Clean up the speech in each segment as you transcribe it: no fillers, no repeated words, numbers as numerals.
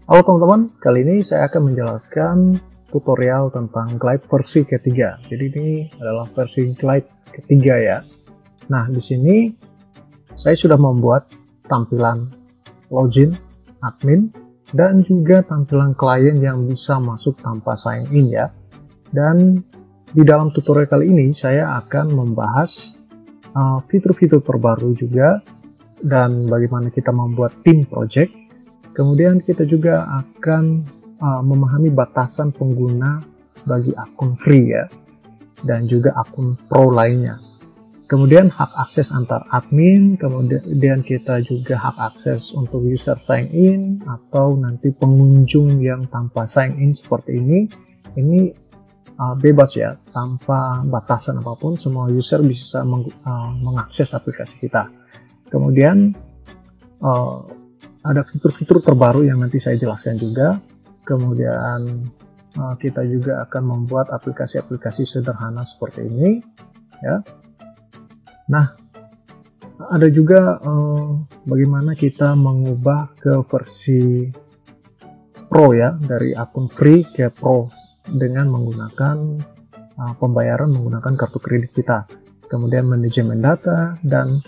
Halo teman-teman, kali ini saya akan menjelaskan tutorial tentang Glide versi ketiga. Jadi ini adalah versi Glide ketiga ya. Nah, di sini saya sudah membuat tampilan login, admin, dan juga tampilan klien yang bisa masuk tanpa sign in ya. Dan di dalam tutorial kali ini saya akan membahas fitur-fitur terbaru juga dan bagaimana kita membuat tim project. Kemudian kita juga akan memahami batasan pengguna bagi akun free ya, dan juga akun pro lainnya. Kemudian hak akses antar admin, kemudian kita juga hak akses untuk user sign in atau nanti pengunjung yang tanpa sign in seperti ini bebas ya, tanpa batasan apapun, semua user bisa mengakses aplikasi kita. Kemudian ada fitur-fitur terbaru yang nanti saya jelaskan juga. Kemudian kita juga akan membuat aplikasi-aplikasi sederhana seperti ini ya. Nah, ada juga bagaimana kita mengubah ke versi pro ya, dari akun free ke pro dengan menggunakan pembayaran menggunakan kartu kredit kita. Kemudian manajemen data dan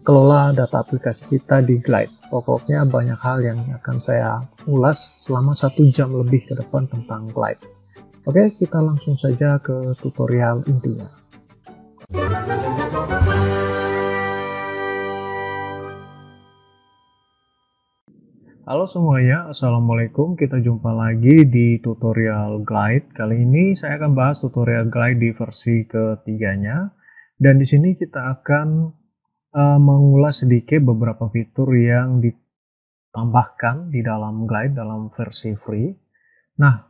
kelola data aplikasi kita di Glide. Pokoknya banyak hal yang akan saya ulas selama 1 jam lebih ke depan tentang Glide. Oke, kita langsung saja ke tutorial intinya. Halo semuanya, Assalamualaikum. Kita jumpa lagi di tutorial Glide. Kali ini saya akan bahas tutorial Glide di versi ketiganya. Dan di sini kita akan mengulas sedikit beberapa fitur yang ditambahkan di dalam Glide dalam versi free. Nah,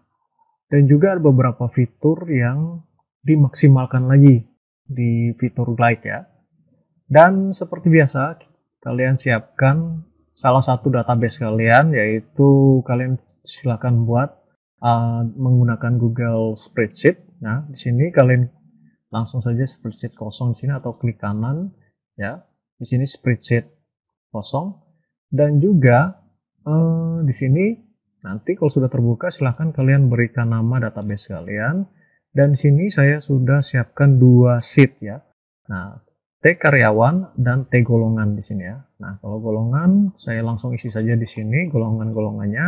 dan juga ada beberapa fitur yang dimaksimalkan lagi di fitur Glide ya. Dan seperti biasa, kalian siapkan salah satu database kalian, yaitu kalian silakan buat menggunakan Google Spreadsheet. Nah, di sini kalian langsung saja spreadsheet kosong di sini atau klik kanan ya. Di sini spreadsheet kosong, dan juga di sini nanti kalau sudah terbuka silahkan kalian berikan nama database kalian. Dan di sini saya sudah siapkan 2 sheet ya. Nah, T karyawan dan T golongan di sini ya. Nah, kalau golongan saya langsung isi saja di sini golongan-golongannya.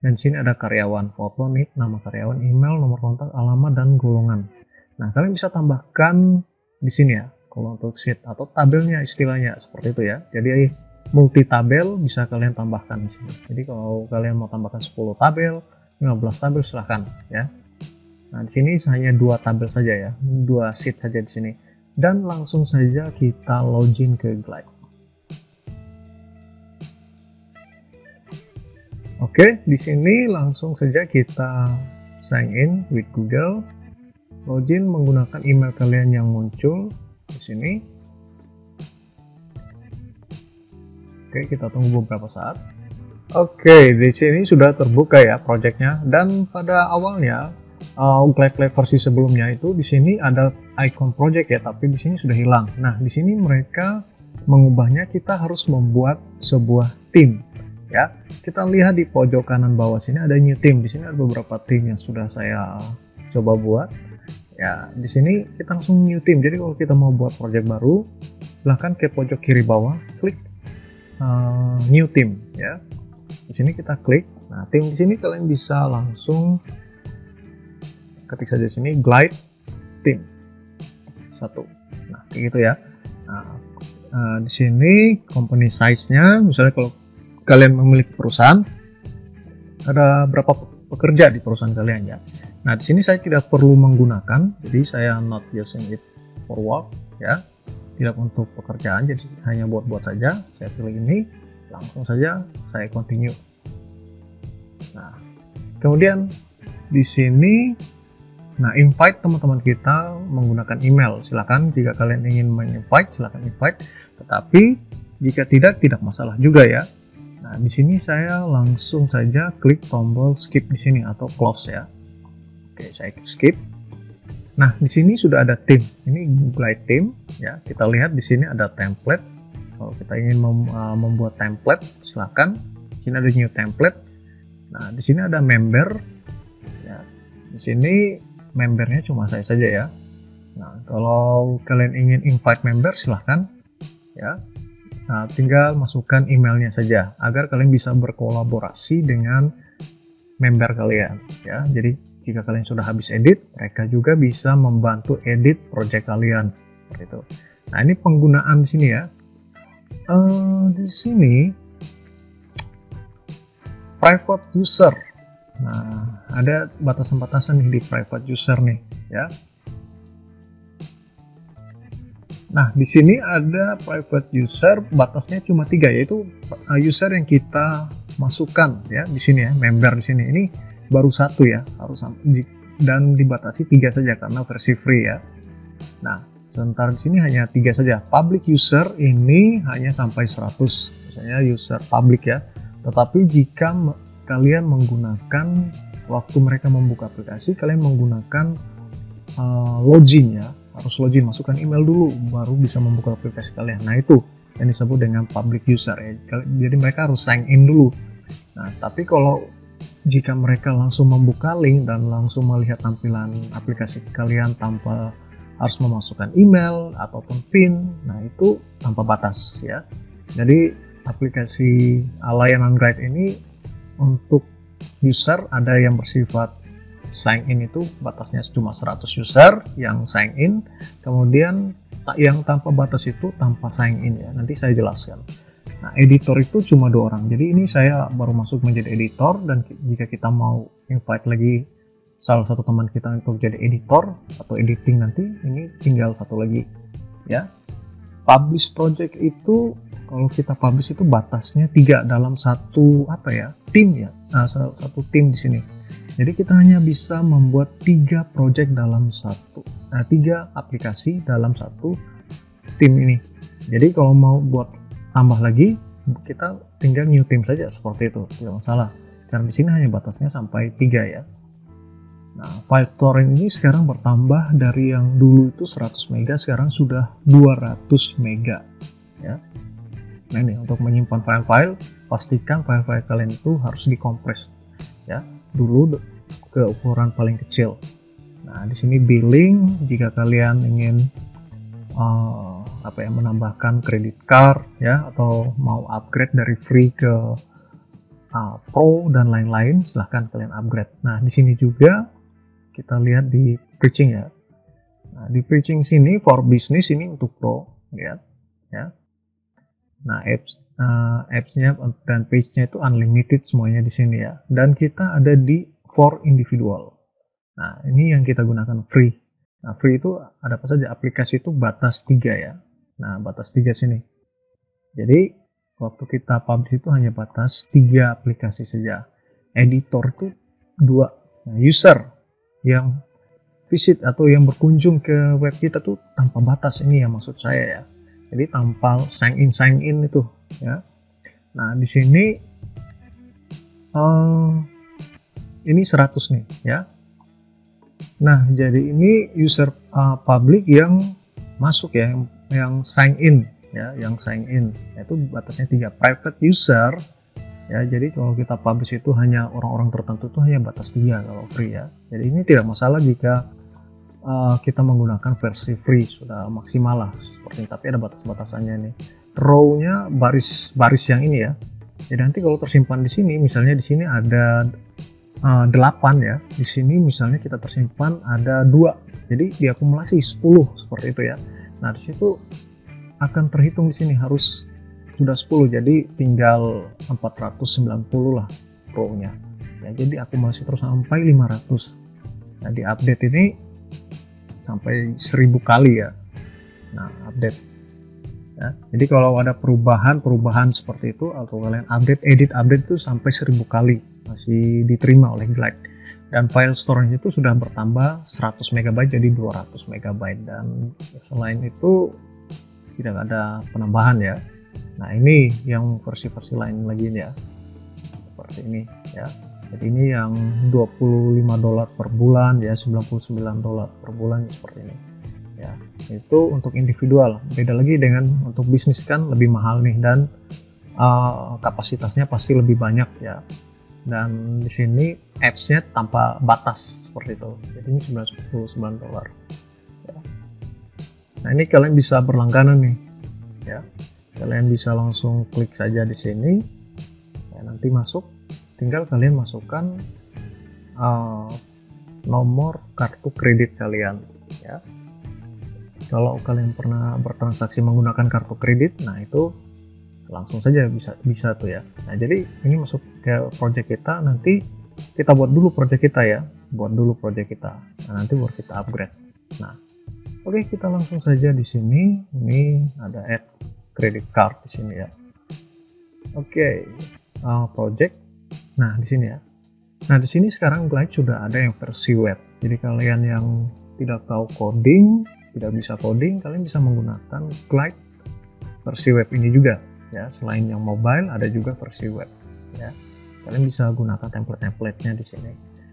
Dan di sini ada karyawan, foto, nick, nama karyawan, email, nomor kontak, alamat, dan golongan. Nah, kalian bisa tambahkan di sini ya, kalau untuk sheet atau tabelnya istilahnya seperti itu ya. Jadi multi tabel bisa kalian tambahkan di sini. Jadi kalau kalian mau tambahkan 10 tabel, 15 tabel silahkan ya. Nah, di sini hanya 2 tabel saja ya, 2 sheet saja di sini. Dan langsung saja kita login ke Glide. Oke, di sini langsung saja kita sign in with Google. Login menggunakan email kalian yang muncul di sini. Oke, kita tunggu beberapa saat. Oke, di sini sudah terbuka ya projectnya. Dan pada awalnya Glide versi sebelumnya itu di sini ada icon project ya, tapi di sini sudah hilang. Nah, di sini mereka mengubahnya, kita harus membuat sebuah tim ya. Kita lihat di pojok kanan bawah sini ada new team. Di sini ada beberapa tim yang sudah saya coba buat. Ya, di sini kita langsung new team. Jadi kalau kita mau buat project baru, silahkan ke pojok kiri bawah, klik new team ya. Di sini kita klik. Nah, tim di sini kalian bisa langsung ketik saja di sini Glide team 1. Nah, kayak gitu ya. Nah, di sini company size-nya, misalnya kalau kalian memiliki perusahaan, ada berapa pekerja di perusahaan kalian ya. Nah, di sini saya tidak perlu menggunakan, jadi saya not using it for work ya, tidak untuk pekerjaan, jadi hanya buat saja. Saya pilih ini, langsung saja saya continue. Nah, kemudian di sini, nah, invite teman-teman kita menggunakan email. Silakan jika kalian ingin invite, silakan invite. Tetapi jika tidak masalah juga ya. Nah, di sini saya langsung saja klik tombol skip di sini atau close ya. Oke, saya skip. Nah, di sini sudah ada tim. Ini Glide team ya. Kita lihat di sini ada template. Kalau kita ingin membuat template, silakan. Di sini ada new template. Nah, di sini ada member ya. Di sini membernya cuma saya saja ya. Nah, kalau kalian ingin invite member silahkan ya. Nah, tinggal masukkan emailnya saja agar kalian bisa berkolaborasi dengan member kalian ya. Jadi jika kalian sudah habis edit, mereka juga bisa membantu edit project kalian gitu. Nah, ini penggunaan di sini ya. Di sini private user. Nah, ada batasan-batasan nih di private user nih ya. Nah, di sini ada private user, batasnya cuma 3, yaitu user yang kita masukkan ya di sini ya, member di sini. Ini baru 1 ya, harus dan dibatasi 3 saja karena versi free ya. Nah, sementara di sini hanya 3 saja. Public user ini hanya sampai 100, misalnya user public ya. Tetapi jika kalian menggunakan waktu mereka membuka aplikasi, kalian menggunakan login ya, harus login, masukkan email dulu baru bisa membuka aplikasi kalian. Nah, itu yang disebut dengan public user ya. Jadi mereka harus sign in dulu. Nah, tapi kalau jika mereka langsung membuka link dan langsung melihat tampilan aplikasi kalian tanpa harus memasukkan email ataupun PIN, nah itu tanpa batas ya. Jadi aplikasi layanan Guide ini untuk user ada yang bersifat sign in, itu batasnya cuma 100 user yang sign in, kemudian yang tanpa batas itu tanpa sign in ya, nanti saya jelaskan. Nah, editor itu cuma 2 orang, jadi ini saya baru masuk menjadi editor, dan jika kita mau invite lagi salah satu teman kita untuk jadi editor atau editing nanti, ini tinggal 1 lagi ya. Publish project itu kalau kita publish itu batasnya 3 dalam satu tim ya. Nah, satu tim di sini. Jadi kita hanya bisa membuat 3 project dalam 3 aplikasi dalam 1 tim ini. Jadi kalau mau buat tambah lagi, kita tinggal new tim saja seperti itu, tidak masalah. Karena di sini hanya batasnya sampai 3 ya. Nah, file storage ini sekarang bertambah dari yang dulu itu 100 MB, sekarang sudah 200 MB ya. Nah, ini untuk menyimpan file-file, pastikan file-file kalian itu harus dikompres ya, dulu ke ukuran paling kecil. Nah, di sini billing, jika kalian ingin menambahkan kredit card ya, atau mau upgrade dari free ke pro dan lain-lain, silahkan kalian upgrade. Nah, di sini juga kita lihat di preaching ya. Nah, di preaching sini for business ini untuk pro, lihat ya. Nah, apps-nya dan page-nya itu unlimited semuanya di sini ya. Dan kita ada di for individual. Nah, ini yang kita gunakan free. Nah, free itu ada apa saja? Aplikasi itu batas 3 ya. Nah, batas 3 sini. Jadi, waktu kita publish itu hanya batas 3 aplikasi saja. Editor itu 2. Nah, user yang visit atau yang berkunjung ke web kita tuh tanpa batas, ini ya maksud saya ya. Jadi tanpa sign in itu ya. Nah, di sini ini 100 nih ya. Nah, jadi ini user public yang masuk ya, yang sign in ya, yang sign in. Itu batasnya 3. Private user ya, jadi kalau kita publish itu hanya orang-orang tertentu, itu hanya batas 3 kalau free ya. Jadi ini tidak masalah jika kita menggunakan versi free, sudah maksimal lah seperti ini, tapi ada batas-batasannya nih. Row-nya baris yang ini ya. Jadi nanti kalau tersimpan di sini, misalnya di sini ada 8 ya, di sini misalnya kita tersimpan ada 2, jadi diakumulasi 10 seperti itu ya. Nah, di situ akan terhitung di sini harus sudah 10, jadi tinggal 490 lah row-nya ya. Jadi akumulasi terus sampai 500. Nah, di update ini sampai 1000 kali ya. Nah, update ya. Jadi kalau ada perubahan seperti itu, atau kalian edit update itu sampai 1000 kali masih diterima oleh Glide. Dan file storage itu sudah bertambah 100 MB jadi 200 MB, dan selain itu tidak ada penambahan ya. Nah, ini yang versi-versi lain lagi ya, seperti ini ya. Jadi ini yang $25 per bulan ya, $99 per bulan seperti ini ya. Itu untuk individual. Beda lagi dengan untuk bisnis, kan lebih mahal nih, dan kapasitasnya pasti lebih banyak ya. dan di sini apps-nya tanpa batas seperti itu. Jadi ini $99 ya. Nah, ini kalian bisa berlangganan nih ya. Kalian bisa langsung klik saja di sini ya, nanti masuk, tinggal kalian masukkan nomor kartu kredit kalian ya. Kalau kalian pernah bertransaksi menggunakan kartu kredit, nah itu langsung saja bisa tuh ya. Nah, jadi ini masuk ke project kita, nanti kita buat dulu project kita ya, nah, nanti baru kita upgrade. Nah, oke, kita langsung saja di sini. Ini ada add credit card di sini ya. Oke, project. Nah, di sini ya. Nah, di sini sekarang Glide sudah ada yang versi web. Jadi kalian yang tidak tahu coding, tidak bisa coding, kalian bisa menggunakan Glide versi web ini juga ya. Selain yang mobile, ada juga versi web ya. Kalian bisa gunakan template-templatenya di sini.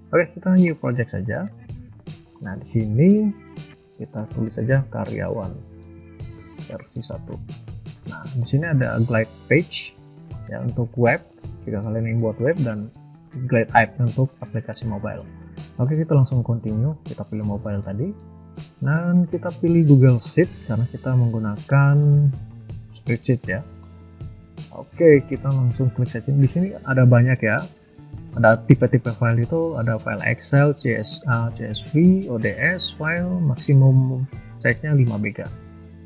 Oke, kita new project saja. Nah, di sini kita tulis saja karyawan versi 1. Nah, di sini ada Glide page ya untuk web jika kalian ingin buat web, dan Glide app untuk aplikasi mobile. Oke, kita langsung continue. Kita pilih mobile tadi, dan kita pilih Google Sheet karena kita menggunakan spreadsheet ya. Oke, kita langsung klik saja. Di sini ada banyak ya. Ada tipe-tipe file itu, ada file Excel, CSV, ODS, file maksimum size-nya 5 MB.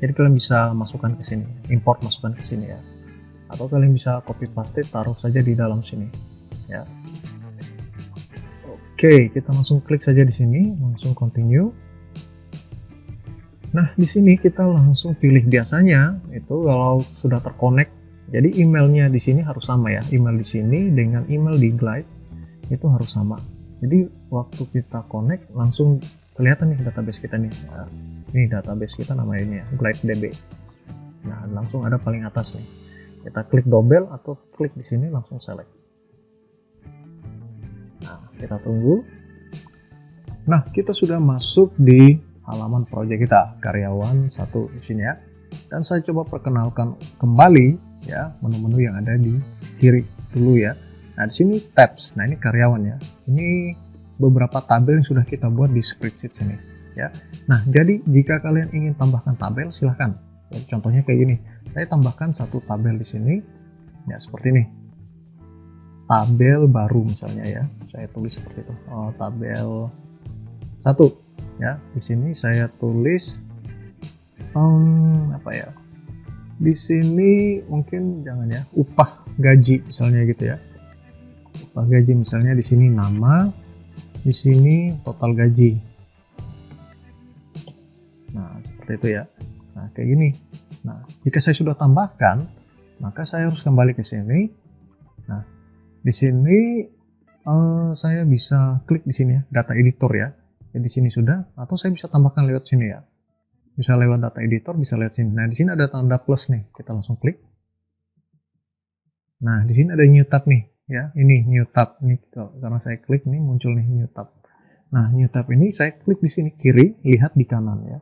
Jadi kalian bisa masukkan ke sini, import masukkan ke sini ya. Atau kalian bisa copy paste, taruh saja di dalam sini ya. Oke, kita langsung klik saja di sini, langsung continue. Nah, di sini kita langsung pilih, biasanya itu kalau sudah terkonek, jadi emailnya di sini harus sama ya. Email di sini dengan email di Glide itu harus sama. Jadi waktu kita connect langsung kelihatan nih database kita nih. Nah, ini database kita namanya ini ya, GlideDB. Nah, langsung ada paling atas nih. Kita klik double atau klik di sini langsung select. Nah, kita tunggu. Nah, kita sudah masuk di halaman project kita, karyawan 1 di sini ya. Dan saya coba perkenalkan kembali ya, menu-menu yang ada di kiri dulu ya. Nah, di sini tabs. Nah, ini karyawan ya. Ini beberapa tabel yang sudah kita buat di spreadsheet sini ya. Nah, jadi jika kalian ingin tambahkan tabel, silahkan. Ya, contohnya kayak gini. Saya tambahkan 1 tabel di sini ya, seperti ini. Tabel baru misalnya ya. Saya tulis seperti itu. Tabel 1 ya. Di sini saya tulis apa ya? Di sini mungkin jangan ya, upah gaji misalnya gitu ya. Upah gaji misalnya di sini nama, di sini total gaji. Nah, seperti itu ya. Nah, kayak gini. Nah, jika saya sudah tambahkan, maka saya harus kembali ke sini. Nah, di sini saya bisa klik di sini ya, data editor ya. Jadi di sini sudah, atau saya bisa tambahkan lewat sini ya. Bisa lewat data editor, bisa lewat sini. Nah, di sini ada tanda plus nih, kita langsung klik. Nah, di sini ada new tab nih, ya. Ini new tab nih, karena saya klik nih muncul nih new tab. Nah, new tab ini saya klik di sini kiri, lihat di kanan ya.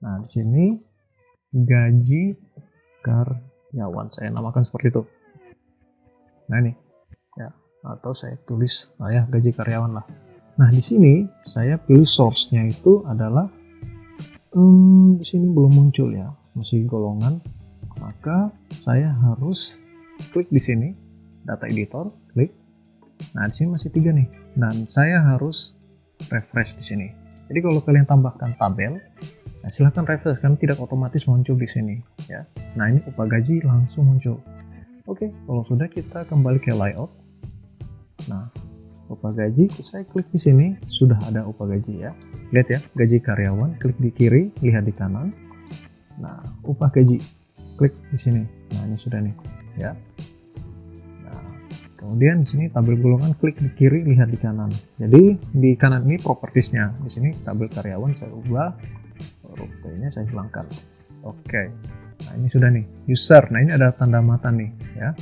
Nah, di sini gaji karyawan, saya namakan seperti itu. Nah, ini ya, atau saya tulis ya gaji karyawan lah. Nah, di sini saya pilih source-nya itu adalah di sini belum muncul ya, masih golongan. Maka saya harus klik di sini data editor, klik. Nah, di sini masih 3 nih, dan saya harus refresh di sini. Jadi kalau kalian tambahkan tabel, nah silahkan refresh, kan tidak otomatis muncul di sini ya. Nah, ini upah gaji langsung muncul. Oke, kalau sudah kita kembali ke layout. Nah, upah gaji, saya klik di sini, sudah ada upah gaji ya. Lihat ya, gaji karyawan, klik di kiri, lihat di kanan. Nah, upah gaji, klik di sini. Nah, ini sudah nih ya. Nah, kemudian di sini tabel golongan, klik di kiri, lihat di kanan. Jadi di kanan ini propertiesnya, di sini tabel karyawan saya ubah, huruf T-nya saya hilangkan. Oke. Nah, ini sudah nih, user. Nah, ini ada tanda mata nih ya.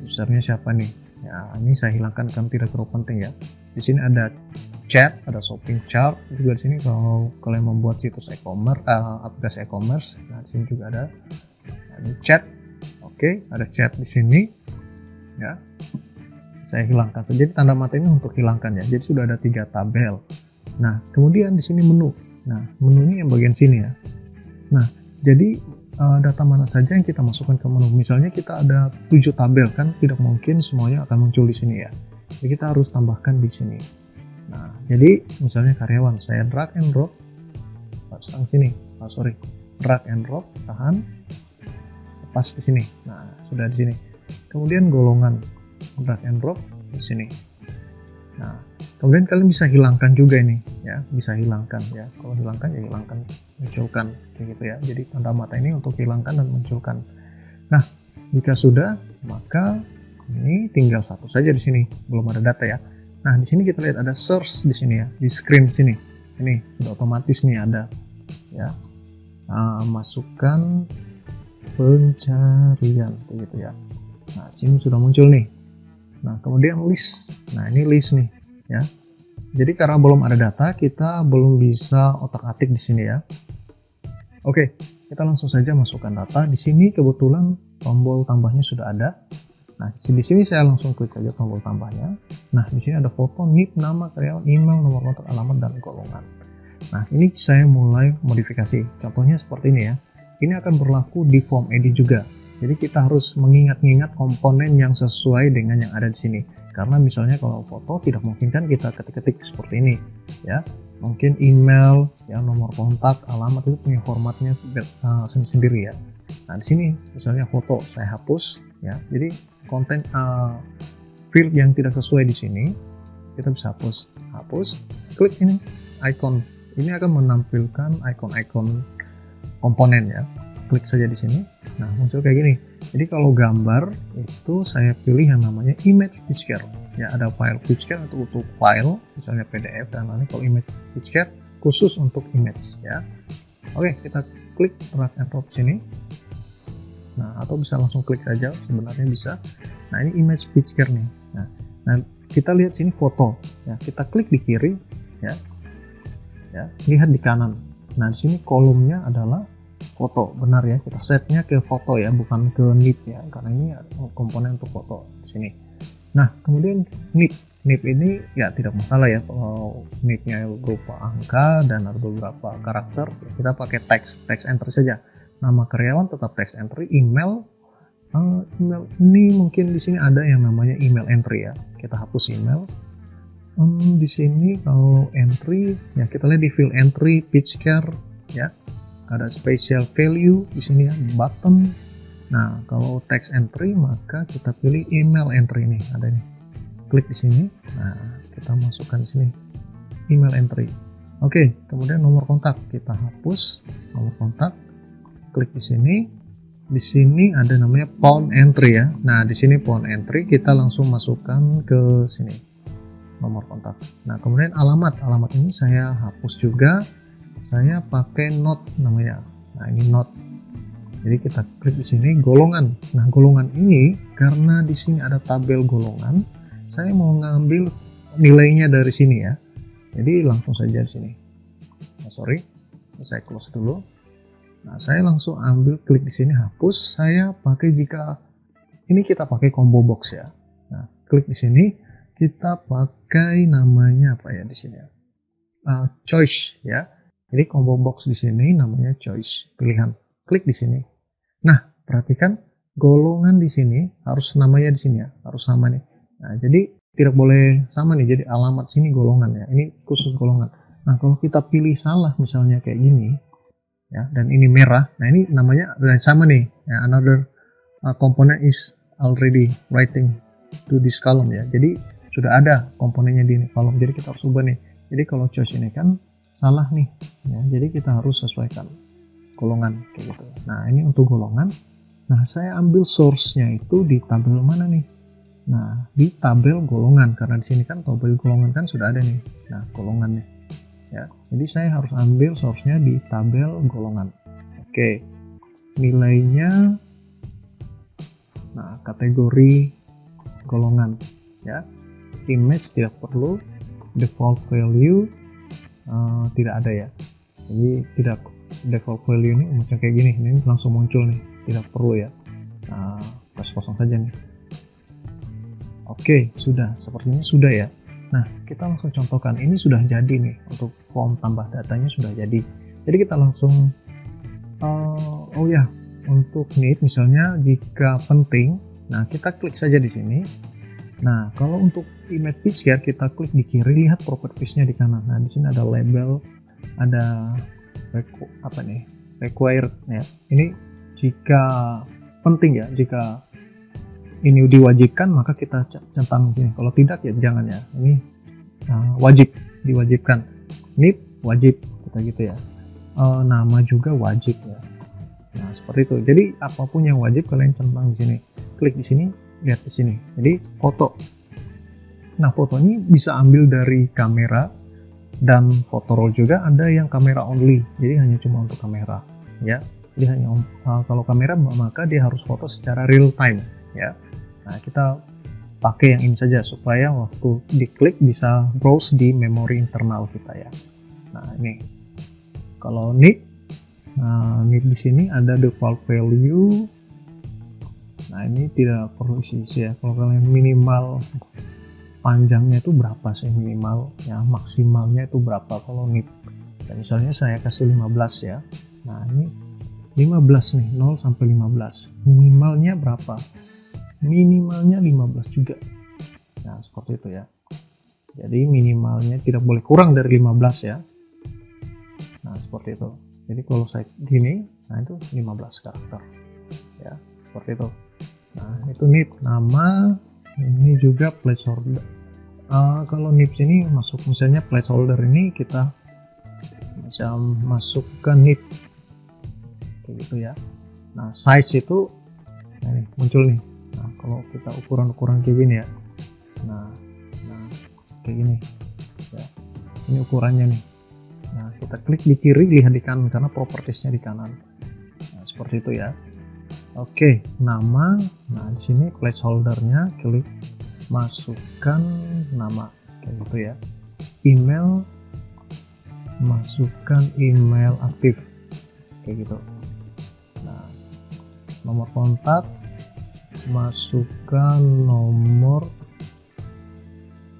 Usernya siapa nih? Ya, ini saya hilangkan kan tidak terlalu penting ya. Di sini ada chat, ada shopping chart juga di sini kalau kalian membuat situs e-commerce, aplikasi e-commerce. Nah, di sini juga ada. Nah, ini chat. Oke, ada chat di sini. Ya. Di saya hilangkan. Jadi tanda mata ini untuk hilangkan ya. Jadi sudah ada 3 tabel. Nah, kemudian di sini menu. Nah, menu ini yang bagian sini ya. Nah, jadi data mana saja yang kita masukkan ke menu. Misalnya kita ada 7 tabel, kan tidak mungkin semuanya akan muncul di sini ya. Jadi kita harus tambahkan di sini. Nah, jadi misalnya karyawan, saya drag and drop pasang sini. Drag and drop, tahan, pas di sini. Nah, sudah di sini. Kemudian golongan, drag and drop di sini. Nah, kemudian kalian bisa hilangkan juga ini ya, bisa hilangkan ya. Kalau hilangkan ya hilangkan, munculkan kayak gitu ya. Jadi tanda mata ini untuk hilangkan dan munculkan. Nah, jika sudah, maka ini tinggal satu saja di sini, belum ada data ya. Nah, di sini kita lihat ada search di sini ya, di screen sini. Ini sudah otomatis nih ada ya. Masukkan pencarian gitu ya. Nah, sini sudah muncul nih. Nah, kemudian list. Nah, ini list nih ya. Jadi karena belum ada data, kita belum bisa otak-atik di sini ya. Oke, kita langsung saja masukkan data. Di sini kebetulan tombol tambahnya sudah ada. Nah, di sini saya langsung klik saja tombol tambahnya. Nah, di sini ada foto, NIP, nama karyawan, email, nomor kontak, alamat, dan golongan. Nah, ini saya mulai modifikasi. Contohnya seperti ini ya. Ini akan berlaku di form edit juga. Jadi kita harus mengingat-ingat komponen yang sesuai dengan yang ada di sini. Karena misalnya kalau foto tidak mungkin kan kita ketik-ketik seperti ini, ya. Mungkin email, ya, nomor kontak, alamat itu punya formatnya sendiri ya. Nah, di sini misalnya foto saya hapus, ya. Jadi konten field yang tidak sesuai di sini kita bisa hapus, klik ini icon. Ini akan menampilkan icon-icon komponen ya. Klik saja di sini. Nah, muncul kayak gini. Jadi kalau gambar itu saya pilih yang namanya image picture. Ya, ada file picture untuk file, misalnya PDF dan lain-lain. Kalau image picture khusus untuk image ya. Oke, kita klik drag and drop sini. Nah, atau bisa langsung klik saja, sebenarnya bisa. Nah, ini image picture nih. Nah, kita lihat sini foto. Ya, kita klik di kiri ya. Ya, lihat di kanan. Nah, di sini kolomnya adalah foto, benar ya, kita setnya ke foto ya, bukan ke NIP ya, karena ini komponen untuk foto di sini. Nah, kemudian NIP ini ya tidak masalah ya, kalau NIP-nya berupa angka dan ada beberapa karakter, kita pakai text entry saja. Nama karyawan tetap text entry, email ini mungkin di sini ada yang namanya email entry ya, kita hapus email. Di sini kalau entry ya, kita lihat di field entry page care ya, ada special value di sini ya, button. Nah, kalau text entry maka kita pilih email entry ini, ada nih, klik di sini. Nah, kita masukkan di sini email entry. Oke, kemudian nomor kontak kita hapus nomor kontak, klik di sini. Di sini ada namanya phone entry ya. Nah, di sini phone entry kita langsung masukkan ke sini nomor kontak. Nah, kemudian alamat ini saya hapus juga, saya pakai note namanya. Nah, ini note. Jadi kita klik di sini golongan. Nah, golongan ini karena di sini ada tabel golongan, saya mau ngambil nilainya dari sini ya. Jadi langsung saja di sini. Nah, saya close dulu. Nah, saya langsung ambil, klik di sini hapus. Saya pakai, jika ini kita pakai combo box ya. Nah, klik di sini. Kita pakai namanya apa ya di sini ya? Choice ya. Jadi combo box di sini namanya choice, pilihan. Klik di sini. Nah, perhatikan golongan di sini harus namanya di sini ya, harus sama nih. Nah, jadi tidak boleh sama nih. Jadi alamat sini golongan ya. Ini khusus golongan. Nah, kalau kita pilih salah misalnya kayak gini ya, dan ini merah. Nah, ini namanya udah sama nih. Ya, another component is already writing to this column ya. Jadi sudah ada komponennya di kolom, jadi kita harus ubah nih. Jadi kalau choice ini kan salah nih ya, jadi kita harus sesuaikan golongan kayak gitu. Nah, ini untuk golongan. Nah, saya ambil source-nya itu di tabel mana nih? Nah, di tabel golongan, karena di sini kan tabel golongan kan sudah ada nih. Nah, golongannya ya, jadi saya harus ambil source-nya di tabel golongan. Oke, nilainya, nah, kategori golongan ya. Image tidak perlu, default value tidak ada ya, jadi tidak, default value ini macam kayak gini, ini langsung muncul nih, tidak perlu ya. Kasih kosong saja nih. Oke, sudah, sepertinya sudah ya. Nah, kita langsung contohkan, ini sudah jadi nih, untuk form tambah datanya sudah jadi. Jadi kita langsung, oh ya, untuk need misalnya jika penting, nah kita klik saja di sini. Nah, kalau untuk image picture kita klik di kiri, lihat propertiesnya di kanan. Nah, di sini ada label, ada required ya. Ini jika penting ya, jika ini diwajibkan maka kita centang sini. Kalau tidak ya jangan ya. Ini wajib, diwajibkan. Ini wajib kita gitu ya. Nama juga wajib ya. Nah seperti itu. Jadi apapun yang wajib kalian centang di sini. Klik di sini, lihat di sini. Jadi foto. Nah foto ini bisa ambil dari kamera dan foto roll juga. Ada yang kamera only. Jadi hanya cuma untuk kamera ya. Jadi hanya kalau kamera maka dia harus foto secara real time ya. Nah kita pakai yang ini saja supaya waktu diklik bisa browse di memori internal kita ya. Nah ini kalau need, need di sini ada default value. Nah ini tidak perlu isi ya. Kalau kalian minimal panjangnya itu berapa sih minimal ya, maksimalnya itu berapa kalau need. Dan misalnya saya kasih 15 ya. Nah ini 15 nih, 0 sampai 15. Minimalnya berapa? Minimalnya 15 juga. Nah seperti itu ya. Jadi minimalnya tidak boleh kurang dari 15 ya. Nah seperti itu. Jadi kalau saya gini, nah itu 15 karakter ya, seperti itu. Nah itu need, nama, ini juga placeholder. Kalau need ini masuk, misalnya placeholder ini kita macam masukkan need kayak gitu ya. Nah size itu, nah ini muncul nih. Nah kalau kita ukuran kayak gini ya, nah kayak gini ya, ini ukurannya nih. Nah kita klik di kiri, lihat di kanan karena propertiesnya di kanan. Nah seperti itu ya. Oke, nama. Nah di sini placeholdernya, klik masukkan nama kayak gitu ya. Email, masukkan email aktif kayak gitu. Nah nomor kontak, masukkan nomor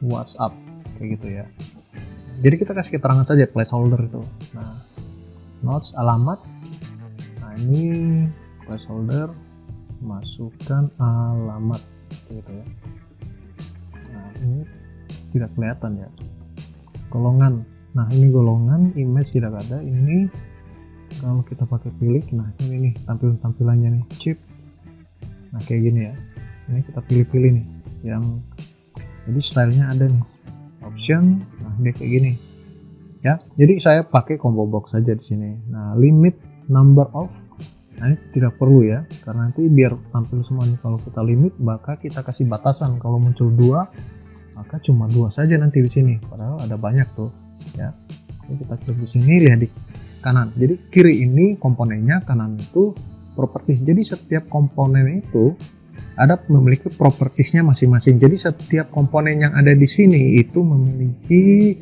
WhatsApp kayak gitu ya. Jadi kita kasih keterangan saja placeholder itu. Nah notes, alamat. Nah ini placeholder, masukkan alamat kayak gitu ya. Nah ini tidak kelihatan ya. Golongan. Nah ini golongan, image tidak ada. Ini kalau kita pakai pilih, nah ini nih tampilannya nih, chip. Nah kayak gini ya. Ini kita pilih-pilih nih yang, jadi stylenya ada nih, option. Nah dia kayak gini ya. Jadi saya pakai combo box saja di sini. Nah limit number of, nah ini tidak perlu ya, karena nanti biar tampil semuanya. Kalau kita limit maka kita kasih batasan, kalau muncul 2 maka cuma 2 saja nanti di sini, padahal ada banyak tuh ya. Jadi kita klik di sini, lihat di kanan. Jadi kiri ini komponennya, kanan itu properties. Jadi setiap komponen itu ada memiliki propertiesnya masing-masing. Jadi setiap komponen yang ada di sini itu memiliki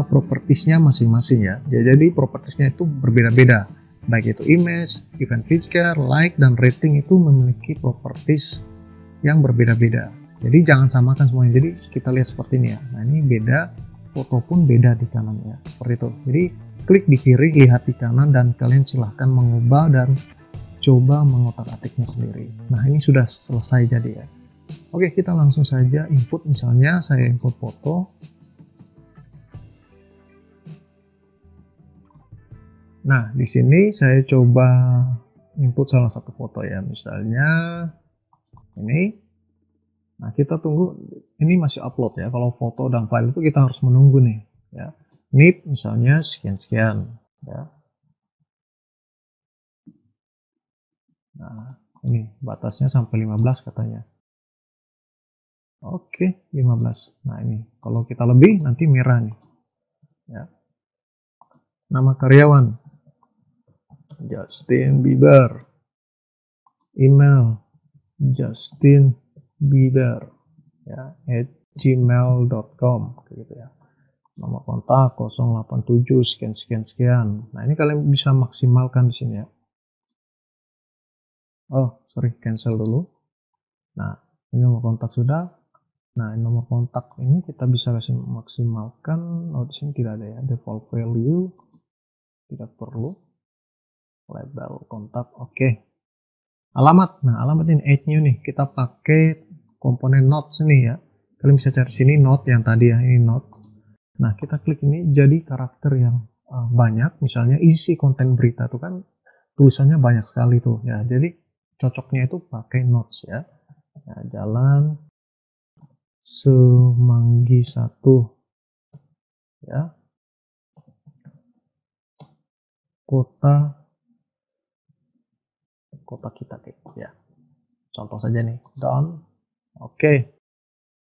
propertiesnya masing-masing ya. Jadi propertiesnya itu berbeda-beda. Baik itu image, event picture, like, dan rating itu memiliki properties yang berbeda-beda. Jadi jangan samakan semuanya. Jadi kita lihat seperti ini ya. Nah ini beda, foto pun beda di kanan ya. Seperti itu. Jadi klik di kiri, lihat di kanan, dan kalian silahkan mengubah dan coba mengotak-atiknya sendiri. Nah ini sudah selesai jadi ya. Oke, kita langsung saja input. Misalnya saya input foto. Nah di sini saya coba input salah satu foto ya, misalnya ini. Nah kita tunggu, ini masih upload ya. Kalau foto dan file itu kita harus menunggu nih ya. Need misalnya sekian-sekian ya. Nah ini batasnya sampai 15 katanya. Oke, 15. Nah ini kalau kita lebih nanti merah nih ya. Nama karyawan Justin Bieber, email Justin Bieber ya @gmail.com gitu ya. Nomor kontak 087 sekian. Nah ini kalian bisa maksimalkan di sini ya. Oh sorry, cancel dulu. Nah ini nomor kontak sudah. Nah, nomor kontak ini kita bisa kasih maksimalkan. Oh, di sini tidak ada ya. Default value tidak perlu. Label kontak, oke. Alamat. Nah, alamat ini add new nih. Kita pakai komponen notes ini ya. Kalian bisa cari sini note yang tadi ya, ini note. Nah, kita klik ini jadi karakter yang banyak. Misalnya isi konten berita itu kan tulisannya banyak sekali tuh ya. Jadi cocoknya itu pakai notes ya. Nah, Jalan Semanggi 1 ya, kota kita ya, contoh saja nih, down. Oke.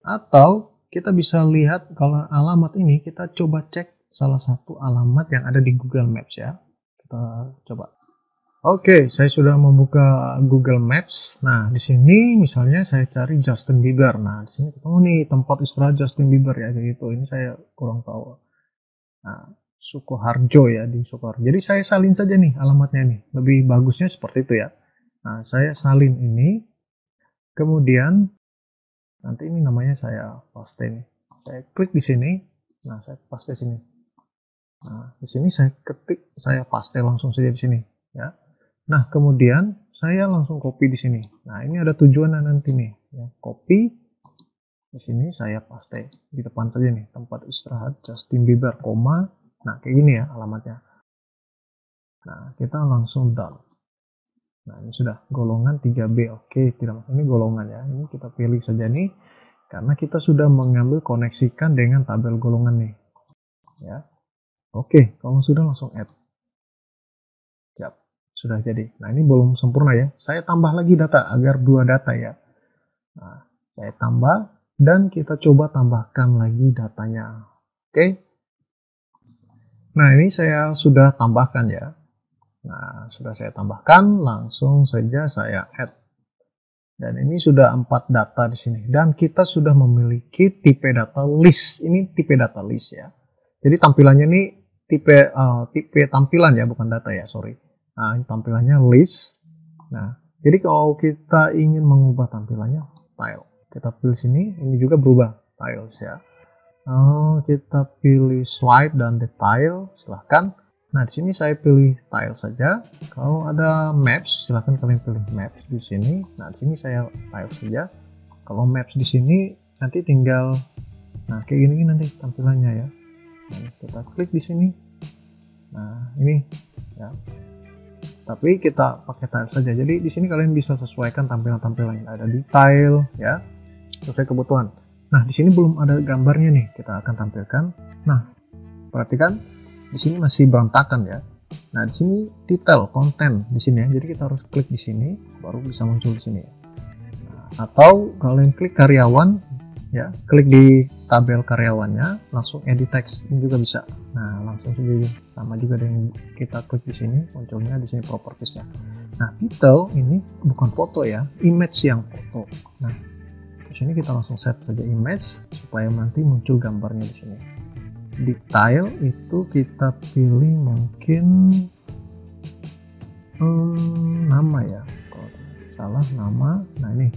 Atau kita bisa lihat kalau alamat ini, kita coba cek salah satu alamat yang ada di Google Maps ya. Kita coba. Oke, saya sudah membuka Google Maps. Nah, di sini misalnya saya cari Justin Bieber. Nah, di sini ketemu nih tempat istirahat Justin Bieber ya, kayak gitu. Ini saya kurang tahu. Nah, Sukoharjo ya, di Sukoharjo. Jadi saya salin saja nih alamatnya nih. Lebih bagusnya seperti itu ya. Nah, saya salin ini. Kemudian nanti ini namanya saya paste nih. Saya klik di sini. Nah, saya paste sini. Nah, di sini saya ketik, saya paste langsung saja di sini ya. Nah, kemudian saya langsung copy di sini. Nah, ini ada tujuan nanti nih, ya. Copy di sini saya paste di depan saja nih, tempat istirahat Justin Bieber, koma. Nah, kayak gini ya alamatnya. Nah, kita langsung down. Nah, ini sudah golongan 3B. Oke, tidak ini golongan ya. Ini kita pilih saja nih karena kita sudah mengambil koneksikan dengan tabel golongan nih. Ya. Oke, kalau sudah langsung add. Siap. Sudah jadi. Nah, ini belum sempurna ya. Saya tambah lagi data agar 2 data ya. Nah, saya tambah dan kita coba tambahkan lagi datanya. Oke. Nah, ini saya sudah tambahkan ya. Nah, sudah saya tambahkan, langsung saja saya add. Dan ini sudah 4 data di sini. Dan kita sudah memiliki tipe data list. Ini tipe data list ya. Jadi tampilannya ini tipe tampilan ya, bukan data ya, sorry. Nah, ini tampilannya list. Nah, jadi kalau kita ingin mengubah tampilannya, tile. Kita pilih sini, ini juga berubah, tiles ya. Kita pilih slide dan detail, silahkan. Nah, di sini saya pilih tile saja. Kalau ada maps, silahkan kalian pilih maps di sini. Nah, di sini saya tile saja. Kalau maps di sini, nanti tinggal, nah kayak gini nanti tampilannya ya. Nah, kita klik di sini. Nah, ini ya. Tapi kita pakai tile saja. Jadi di sini kalian bisa sesuaikan tampilan-tampilan yang ada di tile ya, sesuai kebutuhan. Nah, di sini belum ada gambarnya nih. Kita akan tampilkan. Nah, perhatikan di sini masih berantakan ya. Nah, di sini detail konten di sini ya. Jadi kita harus klik di sini baru bisa muncul di sini ya. Nah, atau kalian klik karyawan ya, klik di tabel karyawannya, langsung edit text, ini juga bisa. Nah, langsung saja sama juga dengan kita klik di sini, munculnya di sini propertiesnya. Nah, detail ini bukan foto ya, image yang foto. Nah, di sini kita langsung set saja image supaya nanti muncul gambarnya di sini. Detail itu kita pilih mungkin nama ya, kalau salah nama. Nah, ini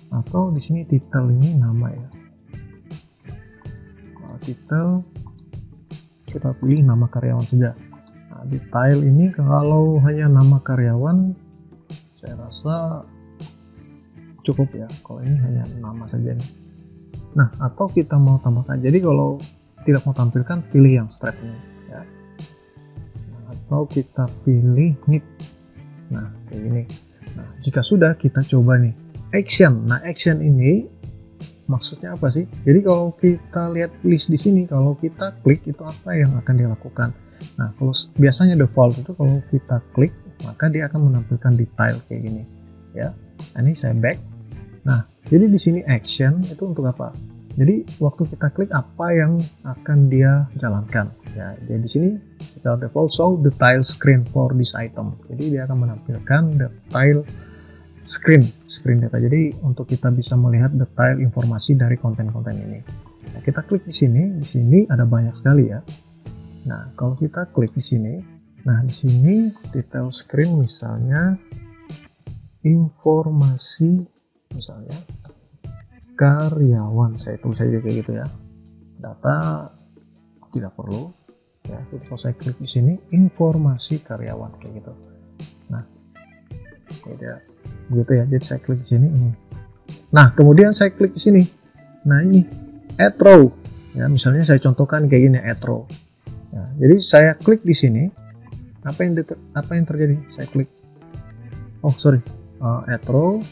atau di sini title ini nama ya. Title kita pilih nama karyawan saja. Nah, detail ini kalau hanya nama karyawan saya rasa cukup ya, kalau ini hanya nama saja nih. Nah, atau kita mau tambahkan, jadi kalau tidak mau tampilkan pilih yang strap ini ya. Nah, atau kita pilih nip. Nah, kayak gini. Nah, jika sudah, kita coba nih action. Nah, action ini maksudnya apa sih? Jadi kalau kita lihat list di sini, kalau kita klik itu apa yang akan dilakukan? Nah, kalau biasanya default itu kalau kita klik maka dia akan menampilkan detail kayak gini, ya. Nah, ini saya back. Nah, jadi di sini action itu untuk apa? Jadi waktu kita klik apa yang akan dia jalankan? Ya, jadi di sini kita default show detail screen for this item. Jadi dia akan menampilkan detail screen data. Jadi untuk kita bisa melihat detail informasi dari konten-konten ini. Nah, kita klik di sini ada banyak sekali ya. Nah, kalau kita klik di sini, nah di sini detail screen misalnya informasi misalnya karyawan, saya tulis saja kayak gitu ya. Data tidak perlu ya. Kalau saya klik di sini informasi karyawan kayak gitu. Nah, beda begitu ya. Jadi saya klik di sini ini. Nah, kemudian saya klik di sini. Nah, ini add row ya. Misalnya saya contohkan kayak gini, add row. Nah, jadi saya klik di sini. Apa yang terjadi? Saya klik. Oh, sorry. Add row.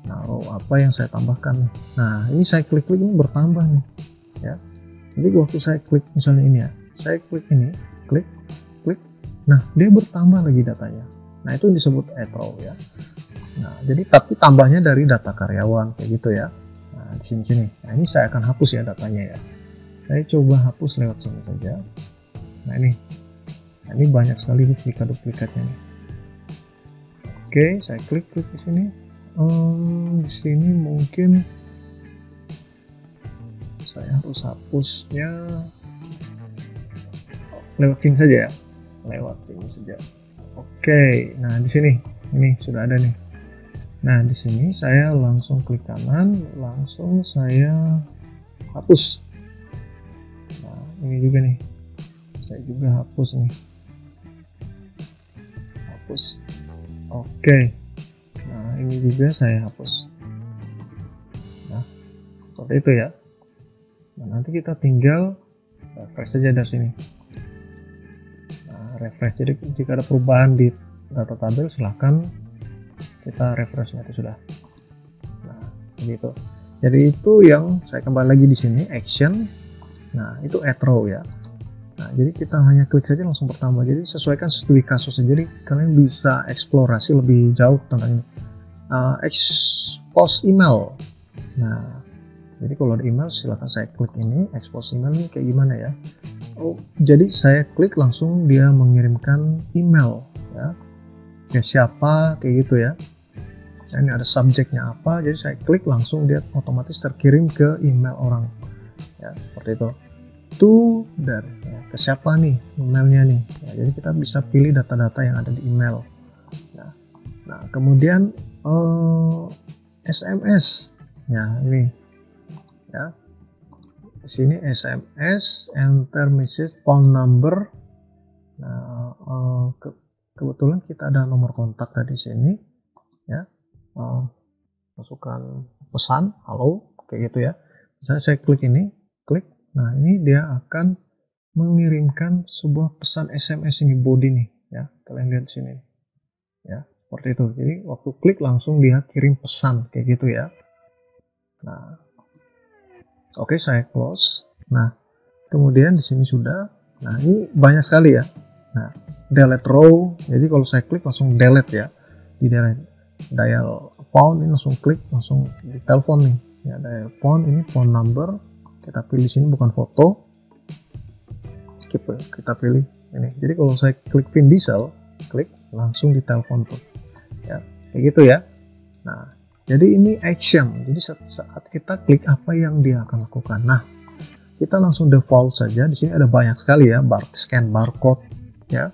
Nah, row apa yang saya tambahkan? Nah, ini saya klik ini bertambah nih ya. Jadi waktu saya klik misalnya ini ya, saya klik ini, klik, nah dia bertambah lagi datanya. Nah, itu disebut add row ya. Nah, jadi tapi tambahnya dari data karyawan kayak gitu ya. Nah, di sini. Nah, ini saya akan hapus ya datanya ya. Saya coba hapus lewat sini saja. Nah, ini banyak sekali duplikatnya nih. Oke, saya klik di sini. Di sini mungkin saya harus hapusnya lewat sini saja ya. Lewat sini saja. Oke, nah di sini ini sudah ada nih. Nah, di sini saya langsung klik kanan, langsung saya hapus. Nah, ini juga nih. Saya juga hapus nih. Hapus. Oke. Nah, ini juga saya hapus. Nah, seperti itu ya. Nah, nanti kita tinggal refresh saja dari sini. Nah, refresh. Jadi jika ada perubahan di data tabel, silahkan kita refreshnya itu sudah. Nah, begitu. Jadi itu yang saya kembali lagi di sini action. Nah, itu add row ya. Nah, jadi kita hanya klik saja langsung pertama. Jadi sesuaikan studi kasus. Jadi kalian bisa eksplorasi lebih jauh tentang ini. Expose email. Nah, jadi kalau ada email silahkan saya klik ini. Expose email ini kayak gimana ya? Oh, jadi saya klik langsung dia mengirimkan email ya. Ke siapa kayak gitu ya. Nah, ini ada subjeknya apa. Jadi saya klik langsung dia otomatis terkirim ke email orang. Ya, seperti itu. Itu dan ya, ke siapa nih emailnya nih ya, jadi kita bisa pilih data-data yang ada di email ya. Nah, kemudian SMS ya, ini ya, di sini SMS, enter message, phone number. Nah, kebetulan kita ada nomor kontak tadi sini ya, masukkan pesan halo kayak gitu ya. Misalnya saya klik ini, klik. Nah, ini dia akan mengirimkan sebuah pesan SMS ini, body nih ya. Kalian lihat sini ya, seperti itu. Jadi waktu klik langsung dia kirim pesan kayak gitu ya. Nah, oke, saya close. Nah, kemudian di sini sudah. Nah, ini banyak sekali ya. Nah, delete row. Jadi kalau saya klik langsung delete ya. Di dial phone ini langsung klik langsung di telepon nih. Ya, dial phone ini phone number. Kita pilih sini bukan foto, skip ya, kita pilih ini. Jadi kalau saya klik Vin Diesel, klik langsung di telepon tuh ya, kayak gitu ya. Nah, jadi ini action. Jadi saat kita klik apa yang dia akan lakukan. Nah, kita langsung default saja. Di sini ada banyak sekali ya, scan barcode ya,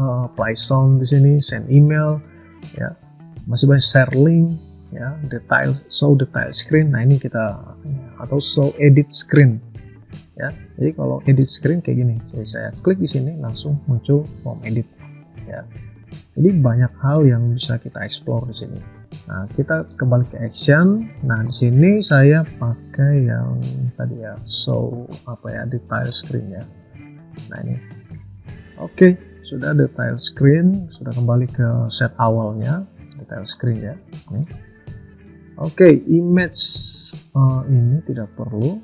apply sound di sini, send email ya, masih banyak, share link ya, detail, show detail screen. Nah, ini kita atau show edit screen ya. Jadi kalau edit screen kayak gini, jadi saya klik di sini langsung muncul form edit ya. Jadi banyak hal yang bisa kita explore di sini. Nah, kita kembali ke action. Nah, di sini saya pakai yang tadi ya, show apa ya, detail screen ya. Nah, ini oke, sudah detail screen, sudah kembali ke set awalnya detail screen ya. Oke, image ini tidak perlu.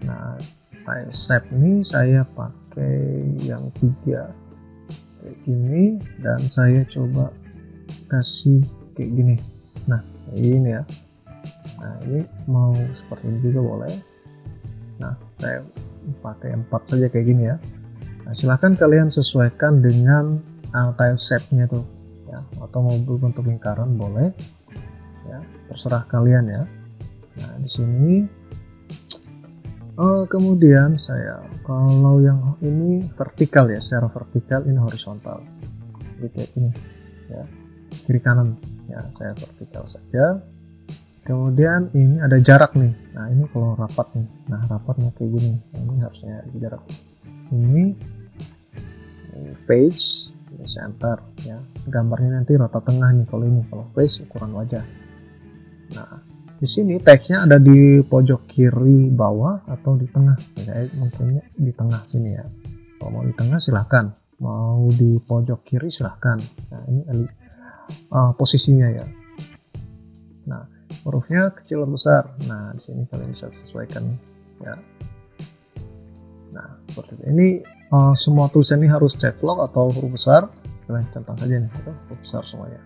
Nah, file shape ini saya pakai yang 3 kayak gini, dan saya coba kasih kayak gini. Nah, ini ya. Nah, ini mau seperti ini juga boleh. Nah, saya pakai 4 saja kayak gini ya. Nah, silahkan kalian sesuaikan dengan tile shape-nya tuh ya, atau mau berbentuk lingkaran boleh ya, terserah kalian ya. Nah, di sini kemudian saya kalau yang ini vertikal ya, secara vertikal, ini horizontal jadi kayak ini ya, kiri kanan ya, saya vertikal saja. Kemudian ini ada jarak nih. Nah ini kalau rapat nih. Nah rapatnya kayak gini. Nah, ini harusnya ada jarak. Ini page, ini center ya. Gambarnya nanti rata tengah nih kalau ini. Kalau face ukuran wajah. Nah di sini teksnya ada di pojok kiri bawah atau di tengah. Saya mungkin di tengah sini ya. Kalau mau di tengah silahkan. Mau di pojok kiri silahkan. Nah ini posisinya ya. Nah hurufnya kecil atau besar. Nah di sini kalian bisa sesuaikan ya. Nah seperti ini. Semua tulisan ini harus caps lock atau huruf besar. Kalian centang saja nih, itu huruf besar semuanya.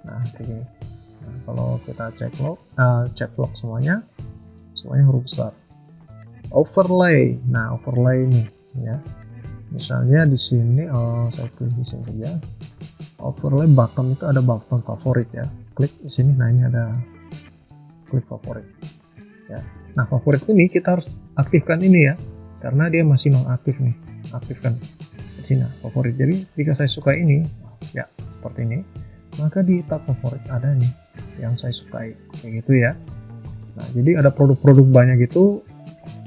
Nah kayak gini. Nah, kalau kita caps lock semuanya huruf besar. Overlay. Nah overlay ini ya. Misalnya di sini, saya pilih di sini saja. Overlay button itu ada button favorit ya. Klik di sini. Nah ini ada klik favorit. Ya. Nah favorit ini kita harus aktifkan ini ya, karena dia masih nonaktif nih. Aktifkan di sini favorit. Jadi jika saya suka ini, ya seperti ini, maka di tab favorit ada nih yang saya sukai kayak gitu ya. Nah jadi ada produk-produk banyak itu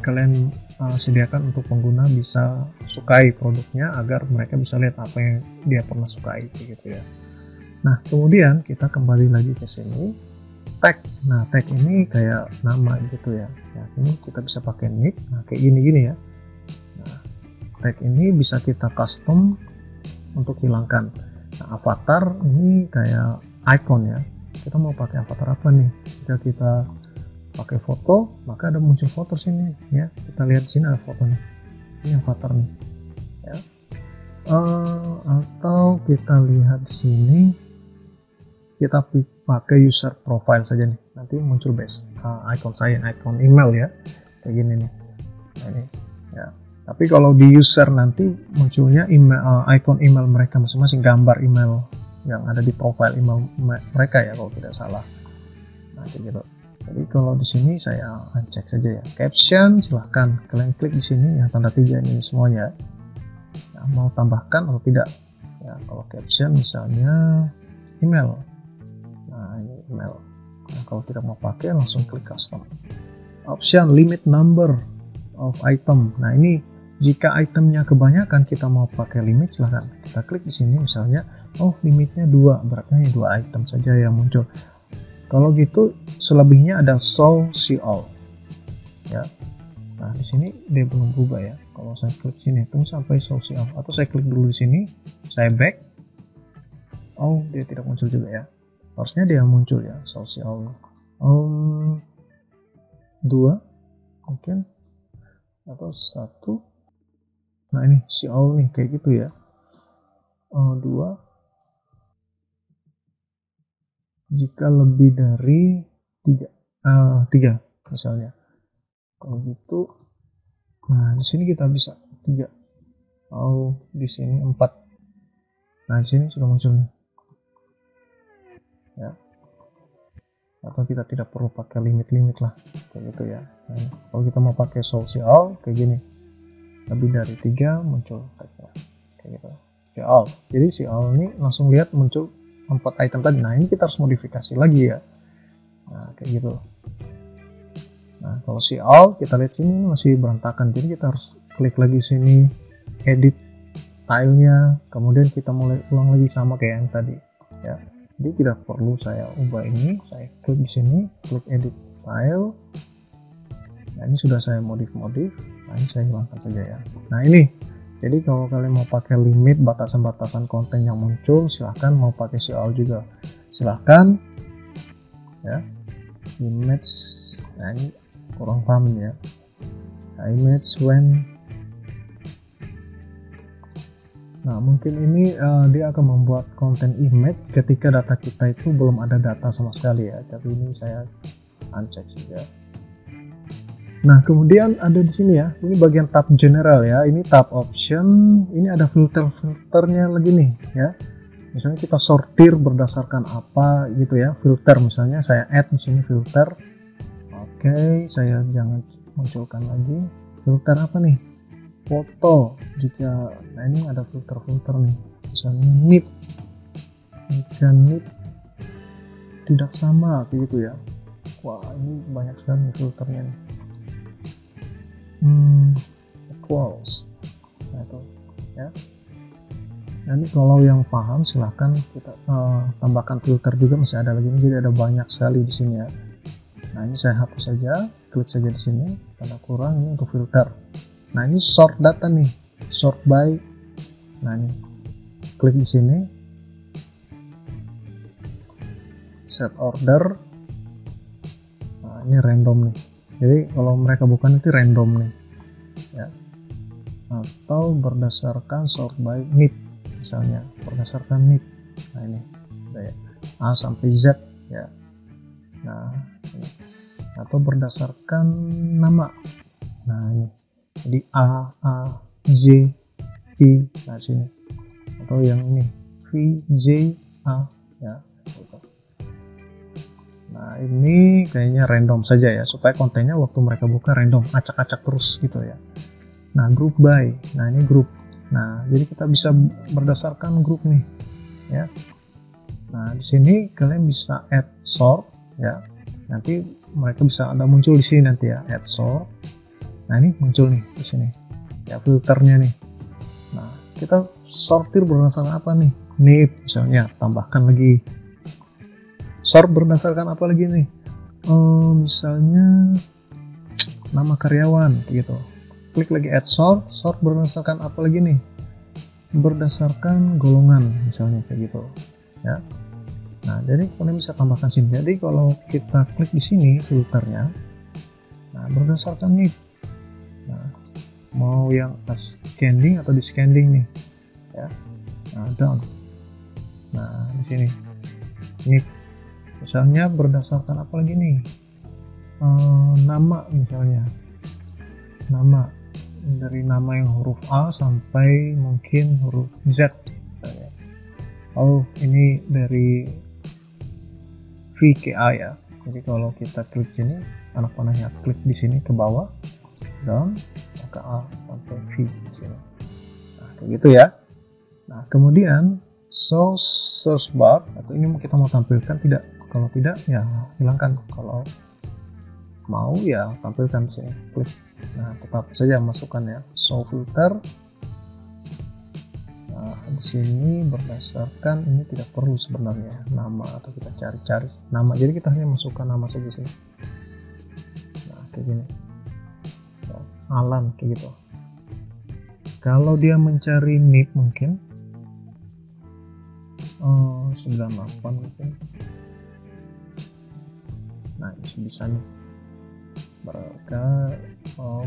kalian sediakan untuk pengguna bisa sukai produknya agar mereka bisa lihat apa yang dia pernah sukai kayak gitu ya. Nah kemudian kita kembali lagi ke sini, tag. Nah tag ini kayak nama gitu ya. Nah ini kita bisa pakai nick. Nah kayak gini-gini ya. Nah tag ini bisa kita custom untuk hilangkan. Nah avatar ini kayak icon ya. Kita mau pakai avatar apa nih? Jika kita pakai foto, maka ada muncul foto sini ya. Kita lihat di sini ada foto nih. Ini avatar nih. Ya. Atau kita lihat di sini, kita pakai user profile saja nih. Nanti muncul icon saya, icon email ya. Kayak gini nih. Nah, ini ya. Tapi kalau di user nanti munculnya icon email mereka masing-masing, gambar email yang ada di profile email mereka ya kalau tidak salah. Nah gitu. Jadi kalau di sini saya uncek saja ya. Caption silahkan kalian klik di sini yang tanda 3 ini semuanya. Nah, mau tambahkan atau tidak? Ya kalau caption misalnya email. Nah ini email. Nah, kalau tidak mau pakai langsung klik custom. Option limit number of item. Nah ini jika itemnya kebanyakan kita mau pakai limit silahkan kita klik di sini misalnya, oh limitnya 2, berarti hanya 2 item saja yang muncul. Kalau gitu selebihnya ada show see all ya. Nah di sini dia belum berubah ya. Kalau saya klik sini tunggu sampai show see all, atau saya klik dulu di sini, saya back, oh dia tidak muncul juga ya. Harusnya dia muncul ya show see all. 2 mungkin atau 1. Nah ini see all nih kayak gitu ya. 2 jika lebih dari 3 misalnya. Kalau gitu, nah di sini kita bisa 3. Di sini 4. Nah di sini sudah muncul nih. Ya. Atau kita tidak perlu pakai limit lah kayak gitu ya. Nah, kalau kita mau pakai show see all kayak gini, lebih dari 3 muncul tagnya kayak gitu. See all. Jadi see all ini langsung lihat muncul 4 item tadi. Nah ini kita harus modifikasi lagi ya. Nah kayak gitu. Nah kalau see all kita lihat sini masih berantakan, jadi kita harus klik lagi sini, edit tilenya, kemudian kita mulai ulang lagi sama kayak yang tadi ya. Jadi tidak perlu saya ubah ini, saya klik di sini, klik edit tile. Nah ini sudah saya modif. Nah ini saya hilangkan saja ya. Nah ini, jadi kalau kalian mau pakai limit batasan-batasan konten yang muncul, silahkan. Mau pakai see all juga silahkan ya. Image, nah ini kurang paham ya. Nah, image when, nah mungkin ini dia akan membuat konten image ketika data kita itu belum ada data sama sekali ya. Tapi ini saya uncek saja. Nah kemudian ada di sini ya, ini bagian tab general ya, ini tab option, ini ada filternya lagi nih ya. Misalnya kita sortir berdasarkan apa gitu ya, filter misalnya saya add di sini filter. Oke, saya jangan munculkan lagi. Filter apa nih? Foto. Jika nah ini ada filter nih, misalnya nip, jika nip tidak sama kayak gitu ya. Wah, ini banyak sekali filternya nih. Equals. Nah itu ya. Nanti kalau yang paham silahkan kita tambahkan filter juga, masih ada lagi, jadi ada banyak sekali di sini ya. Nah ini saya hapus saja, klik saja di sini tanda kurang, ini untuk filter. Nah ini sort data nih, sort by. Nah ini klik di sini, set order. Nah ini random nih, jadi kalau mereka bukan itu random nih ya, atau berdasarkan sort by need, misalnya berdasarkan need. Nah ini ya, A sampai Z ya. Nah ini. Atau berdasarkan nama. Nah ini jadi A Z V. Nah sini, atau yang ini V J A ya gitu. Nah ini kayaknya random saja ya, supaya kontennya waktu mereka buka random, acak-acak terus gitu ya. Nah group by, nah ini grup. Nah jadi kita bisa berdasarkan grup nih ya. Nah di sini kalian bisa add sort ya, nanti mereka bisa ada muncul di sini nanti ya, add sort. Nah ini muncul nih di sini ya filternya nih. Nah kita sortir berdasarkan apa nih, name misalnya, tambahkan lagi. Sort berdasarkan apa lagi nih, misalnya nama karyawan gitu. Klik lagi add sort, sort berdasarkan apa lagi nih, berdasarkan golongan misalnya kayak gitu ya. Nah jadi kalian bisa tambahkan sini. Jadi kalau kita klik di sini filternya, nah berdasarkan nih, nah mau yang ascending atau descending nih ya. Nah down, nah di sini ini misalnya berdasarkan apa lagi nih, nama misalnya, nama dari nama yang huruf A sampai mungkin huruf Z misalnya. Oh ini dari V ke A ya. Jadi kalau kita klik sini, anak panahnya klik di sini ke bawah, down ke A sampai V di sini. Nah kayak gitu ya. Nah kemudian show search bar, atau ini kita mau tampilkan tidak, kalau tidak ya hilangkan, kalau mau ya tampilkan sini, klik. Nah tetap saja masukkan ya, show filter. Nah di sini berdasarkan ini tidak perlu sebenarnya nama, atau kita cari-cari nama, jadi kita hanya masukkan nama saja sini. Nah kayak gini ya, Alan kayak gitu. Kalau dia mencari nick mungkin 98 mungkin. Nah ini bisa nih, mereka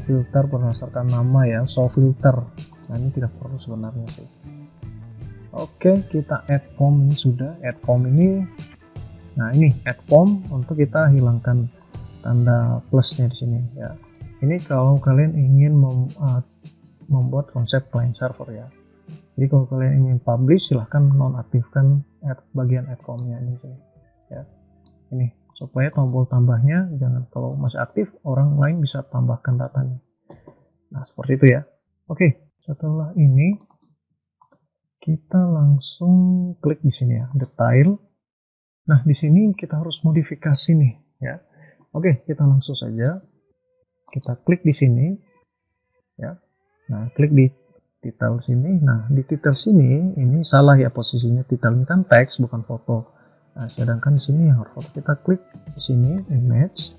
filter berdasarkan nama ya, show filter. Nah ini tidak perlu sebenarnya sih. Oke, kita add form, ini sudah add form ini. Nah ini add form untuk kita hilangkan tanda plusnya di sini ya. Ini kalau kalian ingin membuat konsep client server ya. Jadi kalau kalian ingin publish, silahkan nonaktifkan bagian add formnya ini sini ya. Ini supaya tombol tambahnya jangan, kalau masih aktif orang lain bisa tambahkan datanya. Nah seperti itu ya. Oke, setelah ini kita langsung klik di sini ya, detail. Nah di sini kita harus modifikasi nih ya. Oke, kita langsung saja kita klik di sini ya. Nah klik di title sini. Nah di title sini ini salah ya posisinya, title ini kan teks bukan foto. Nah sedangkan di sini yang harus foto, kita klik di sini image,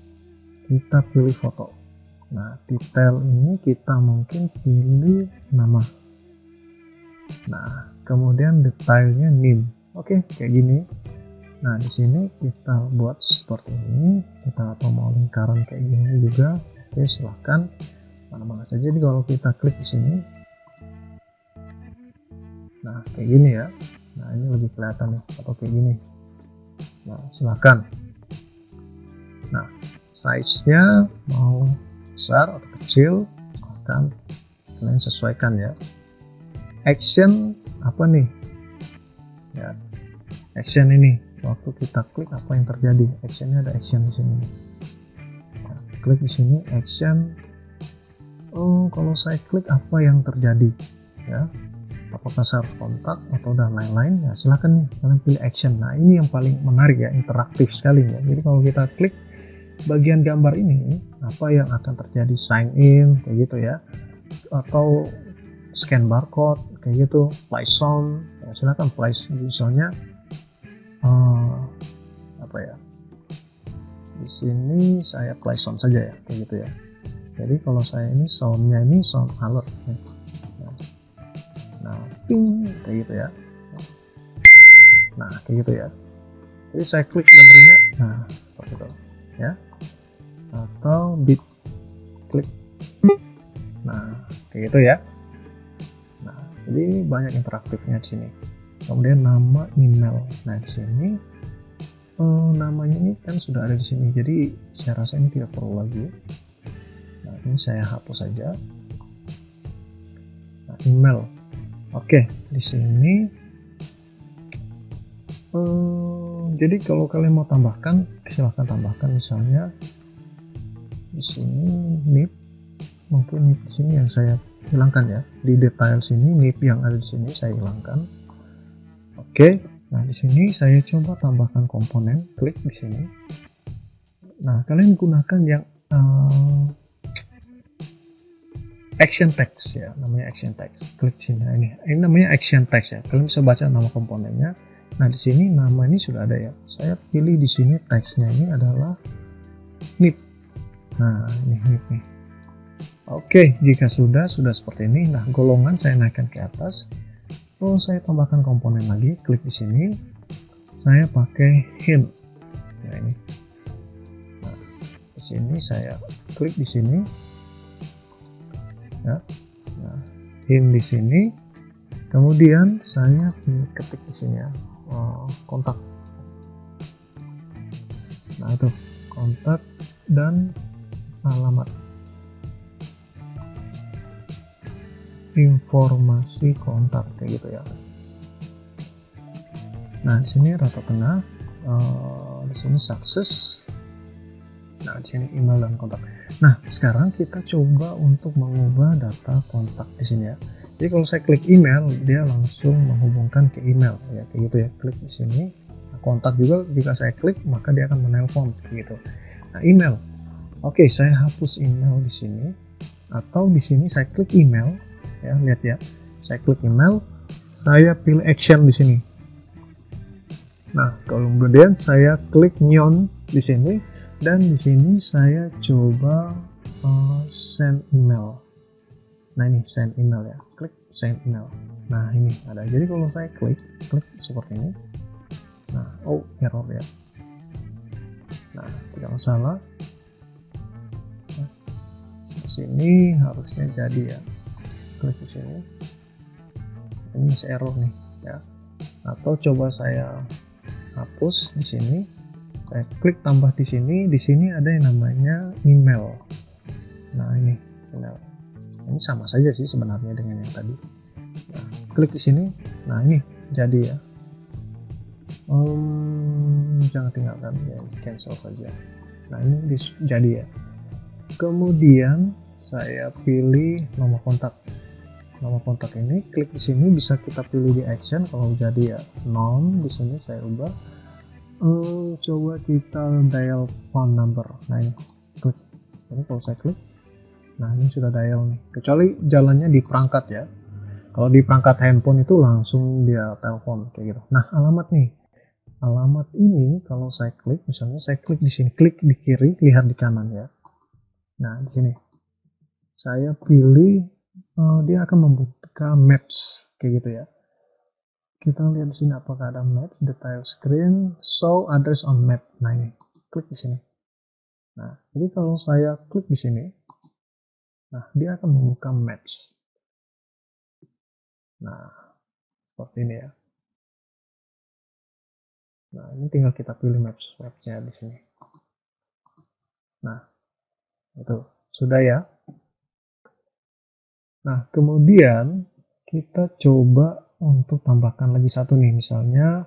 kita pilih foto. Nah title ini kita mungkin pilih nama. Nah kemudian detailnya name. Oke kayak gini. Nah di sini kita buat seperti ini, kita atau mau lingkaran kayak gini juga. Oke silahkan mana-mana saja. Jadi kalau kita klik di sini, nah kayak gini ya. Nah ini lebih kelihatan nih, atau kayak gini. Nah silahkan. Nah size nya mau besar atau kecil, silahkan kalian sesuaikan ya. Action apa nih ya, action ini waktu kita klik apa yang terjadi, actionnya ada action di sini. Nah, klik di sini action. Oh kalau saya klik apa yang terjadi ya, apakah server kontak atau dan lain-lain ya, silahkan nih kalian pilih action. Nah ini yang paling menarik ya, interaktif sekali ya. Jadi kalau kita klik bagian gambar ini apa yang akan terjadi, sign in kayak gitu ya, atau scan barcode kayak gitu, play sound ya, silakan play misalnya apa ya, di sini saya play sound saja ya kayak gitu ya. Jadi kalau saya ini soundnya ini sound alert ya. Nah ping kayak gitu ya, nah kayak gitu ya. Jadi saya klik gambarnya, nah seperti itu ya, atau di klik, nah kayak gitu ya. Nah jadi banyak interaktifnya di sini. Kemudian nama email, nah di sini namanya ini kan sudah ada di sini, jadi saya rasa ini tidak perlu lagi. Nah ini saya hapus saja. Nah, email, oke, di sini jadi kalau kalian mau tambahkan silahkan tambahkan, misalnya di sini nip, mungkin nip di sini yang saya hilangkan ya, di detail sini nip yang ada di sini saya hilangkan. Oke, nah di sini saya coba tambahkan komponen, klik di sini. Nah kalian gunakan yang action text ya, namanya action text. Klik sini, nah, ini namanya action text ya. Kalian bisa baca nama komponennya. Nah di sini nama ini sudah ada ya. Saya pilih di sini teksnya ini adalah nip. Nah ini nip nih. Oke, jika sudah seperti ini. Nah golongan saya naikkan ke atas. Lalu saya tambahkan komponen lagi. Klik di sini. Saya pakai hint. Nah ini. Nah di sini saya klik di sini. Ya. Nah, hint di sini. Kemudian saya ketik di sini ya, kontak. Nah itu kontak dan alamat, informasi kontak kayak gitu ya. Nah di sini rata tengah, di sini sukses. Nah di sini email dan kontak. Nah sekarang kita coba untuk mengubah data kontak di sini ya. Jadi kalau saya klik email, dia langsung menghubungkan ke email ya kayak gitu ya. Klik di sini, nah, kontak juga jika saya klik maka dia akan menelpon kayak gitu. Nah email, oke saya hapus email di sini, atau di sini saya klik email ya, lihat ya. Saya klik email, saya pilih action di sini. Nah kemudian saya klik neon di sini. Dan di sini saya coba send email. Nah ini send email ya, klik send email. Nah ini ada. Jadi kalau saya klik seperti ini. Nah error ya. Nah tidak masalah. Nah, di sini harusnya jadi ya. Klik di sini. Ini masih error nih ya. Atau coba saya hapus di sini. Saya klik tambah di sini ada yang namanya email. Nah ini email, ini sama saja sih sebenarnya dengan yang tadi. Nah, klik di sini, nah ini jadi ya. Jangan tinggalkan ya, cancel saja. Nah ini jadi ya. Kemudian saya pilih nomor kontak. Nomor kontak ini klik di sini, bisa kita pilih di action. Kalau jadi ya non, di sini saya ubah. Coba kita dial phone number. Nah ini klik. Jadi kalau saya klik, nah ini sudah dial nih. Kecuali jalannya di perangkat ya. Kalau di perangkat handphone itu langsung dia telepon kayak gitu. Nah alamat nih. Alamat ini kalau saya klik, misalnya saya klik di sini, klik di kiri, lihat di kanan ya. Nah di sini saya pilih, dia akan membuka maps kayak gitu ya. Kita lihat di sini apakah ada maps, detail screen, show address on map. Nah ini, klik di sini. Nah, jadi kalau saya klik di sini, nah dia akan membuka maps. Nah, seperti ini ya. Nah, ini tinggal kita pilih mapsnya di sini. Nah, itu sudah ya. Nah, kemudian kita coba untuk tambahkan lagi satu nih, misalnya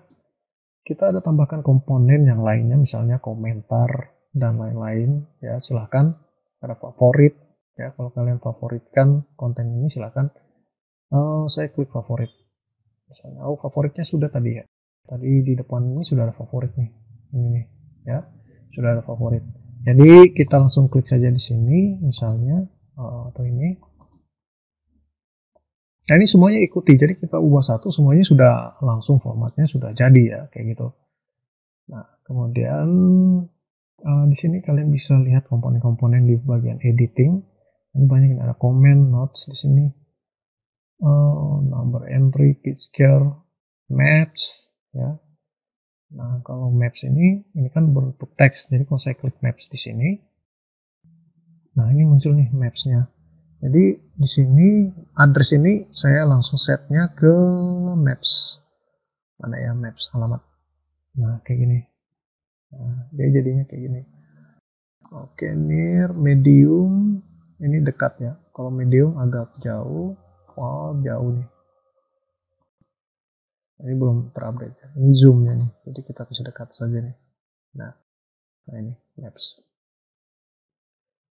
kita ada tambahkan komponen yang lainnya, misalnya komentar dan lain-lain ya. Silahkan, ada favorit ya, kalau kalian favoritkan konten ini silahkan. Saya klik favorit misalnya. Favoritnya sudah tadi ya, tadi di depan ini sudah ada favorit nih, ini nih ya, sudah ada favorit. Jadi kita langsung klik saja di sini, misalnya atau ini. Nah ini semuanya ikuti, jadi kita ubah satu, semuanya sudah langsung formatnya sudah jadi ya, kayak gitu. Nah kemudian di sini kalian bisa lihat komponen-komponen di bagian editing. Ini banyak, ini ada comment, notes di sini, number entry, page care, maps, ya. Nah kalau maps ini kan berbentuk teks, jadi kalau saya klik maps di sini, nah ini muncul nih mapsnya. Jadi di sini address ini saya langsung setnya ke maps, mana ya, maps alamat. Nah kayak gini. Nah, dia jadinya kayak gini. Oke, near, medium, ini dekat ya. Kalau medium agak jauh, wow jauh nih. Ini belum terupdate ya. Ini zoomnya nih, jadi kita bisa dekat saja nih. Nah ini maps.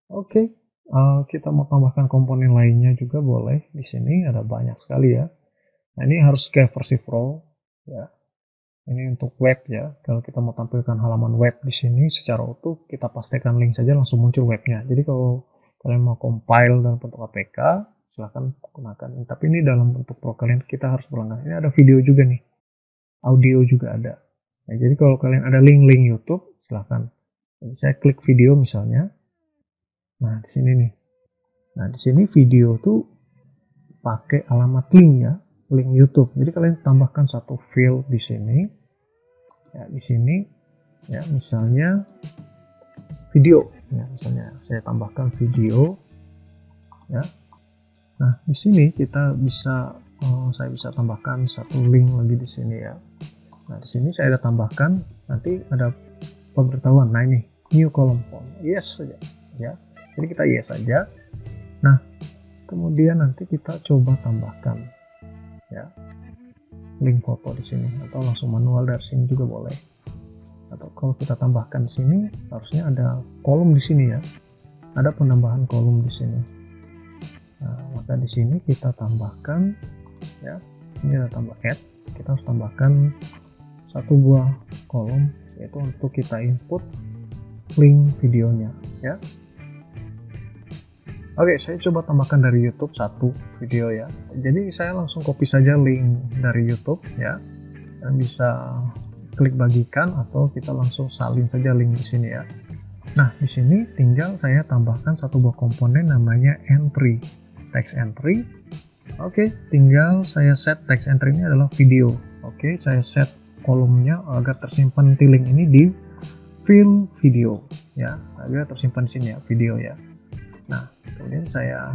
Oke, kita mau tambahkan komponen lainnya juga boleh. Di sini ada banyak sekali ya. Nah ini harus kayak versi Pro ya. Ini untuk web ya. Kalau kita mau tampilkan halaman web di sini secara utuh, kita pastikan link saja langsung muncul webnya. Jadi kalau kalian mau compile dalam bentuk APK, silahkan gunakan. Tapi ini dalam bentuk Pro kalian, kita harus berlangganan. Ini ada video juga nih, audio juga ada. Nah, jadi kalau kalian ada link-link YouTube, silahkan. Jadi saya klik video misalnya. Nah di sini nih. Nah di sini video tuh pakai alamat link ya. Link YouTube. Jadi kalian tambahkan satu field di sini. Ya, di sini ya, misalnya video. Ya, misalnya saya tambahkan video. Ya. Nah, di sini kita bisa saya bisa tambahkan satu link lagi di sini ya. Nah, di sini saya ada tambahkan, nanti ada pemberitahuan. Nah, ini new column font. Yes saja ya. Jadi kita yes saja. Nah, kemudian nanti kita coba tambahkan ya link foto di sini, atau langsung manual dari sini juga boleh. Atau kalau kita tambahkan di sini, harusnya ada kolom di sini ya. Ada penambahan kolom di sini. Nah, maka di sini kita tambahkan ya. Ini ada tambah add. Kita harus tambahkan satu buah kolom, yaitu untuk kita input link videonya ya. Oke, saya coba tambahkan dari YouTube satu video ya. Jadi saya langsung copy saja link dari YouTube ya. Dan bisa klik bagikan atau kita langsung salin saja link di sini ya. Nah, di sini tinggal saya tambahkan satu buah komponen namanya entry, text entry. Oke, tinggal saya set text entry ini adalah video. Oke, saya set kolomnya agar tersimpan link ini di field video ya. Agar tersimpan di sini ya, video ya. Nah, kemudian saya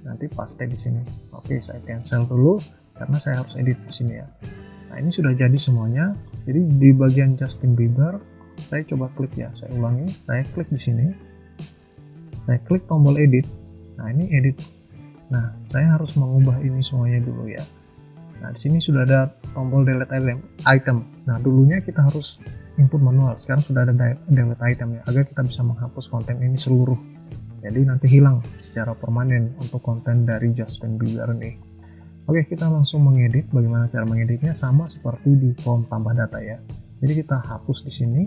nanti paste di sini. Oke, saya cancel dulu karena saya harus edit di sini ya. Nah, ini sudah jadi semuanya. Jadi di bagian Justin Bieber, saya coba klik ya. Saya ulangi, saya klik di sini. Saya klik tombol edit. Nah, ini edit. Nah, saya harus mengubah ini semuanya dulu ya. Nah, di sini sudah ada tombol delete item. Nah, dulunya kita harus input manual. Sekarang sudah ada delete item ya, agar kita bisa menghapus konten ini seluruh. Jadi nanti hilang secara permanen untuk konten dari Justin Bieber nih. Oke, kita langsung mengedit. Bagaimana cara mengeditnya? Sama seperti di form tambah data ya. Jadi kita hapus di sini.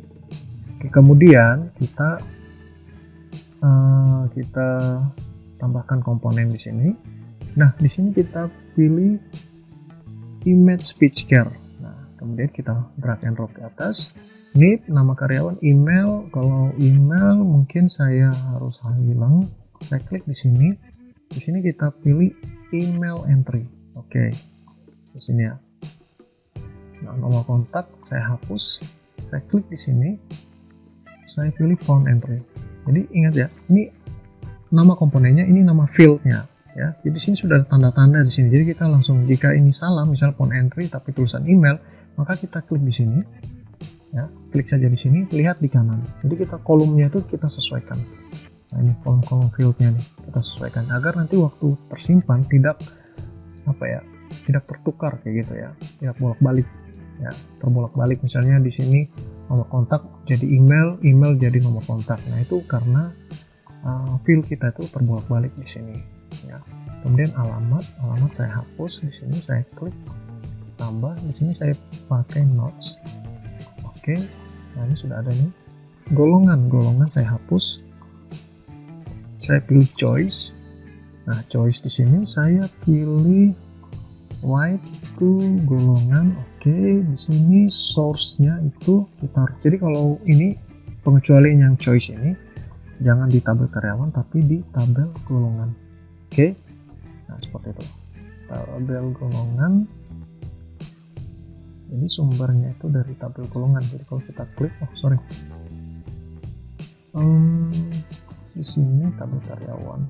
Oke, kemudian kita tambahkan komponen di sini. Nah, di sini kita pilih image page care. Nah, kemudian kita drag and drop ke atas. Need, nama karyawan, email. Kalau email mungkin saya harus hilang. Saya klik di sini. Di sini kita pilih email entry. Oke, di sini ya. Nah, nomor kontak saya hapus. Saya klik di sini. Saya pilih font entry. Jadi ingat ya, ini nama komponennya, ini nama fieldnya. Ya, jadi di sini sudah ada tanda-tanda di sini. Jadi kita langsung, jika ini salah, misal font entry tapi tulisan email, maka kita klik di sini. Ya, klik saja di sini, lihat di kanan. Jadi kita kolomnya itu kita sesuaikan. Nah, ini kolom-kolom fieldnya nih kita sesuaikan agar nanti waktu tersimpan tidak tidak tertukar kayak gitu ya, tidak bolak-balik ya, terbolak-balik. Misalnya di sini nomor kontak jadi email, email jadi nomor kontak. Nah itu karena field kita itu terbolak-balik di sini ya. Kemudian alamat saya hapus. Di sini saya klik tambah. Di sini saya pakai notes. Oke, nah ini sudah ada nih. golongan saya hapus, saya pilih choice. Nah, choice di sini saya pilih right to golongan. Oke, di sini source-nya itu kita harus, jadi kalau ini pengecualian yang choice ini jangan di tabel karyawan tapi di tabel golongan. Oke, nah seperti itu, tabel golongan. Jadi sumbernya itu dari tabel golongan. Jadi kalau kita klik, di sini tabel karyawan.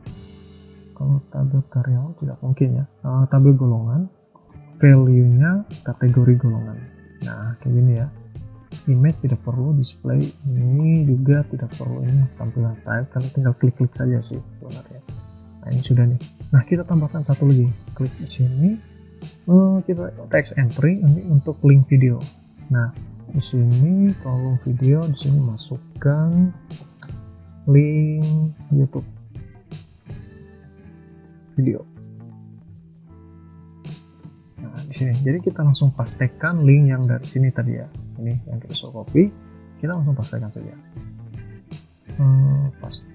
Kalau tabel karyawan tidak mungkin ya. Tabel golongan, value-nya kategori golongan. Nah, kayak gini ya. Image tidak perlu display, ini juga tidak perlu, ini tampilan style, kalian tinggal klik-klik saja sih sebenarnya. Nah, ini sudah nih. Nah, kita tambahkan satu lagi. Klik di sini. Kita text entry ini untuk link video. Nah, di sini kolom video, di sini masukkan link YouTube video. Nah, di sini. Jadi kita langsung pastekan link yang dari sini tadi ya. Ini yang kita suruh copy, kita langsung pastekan saja. Paste.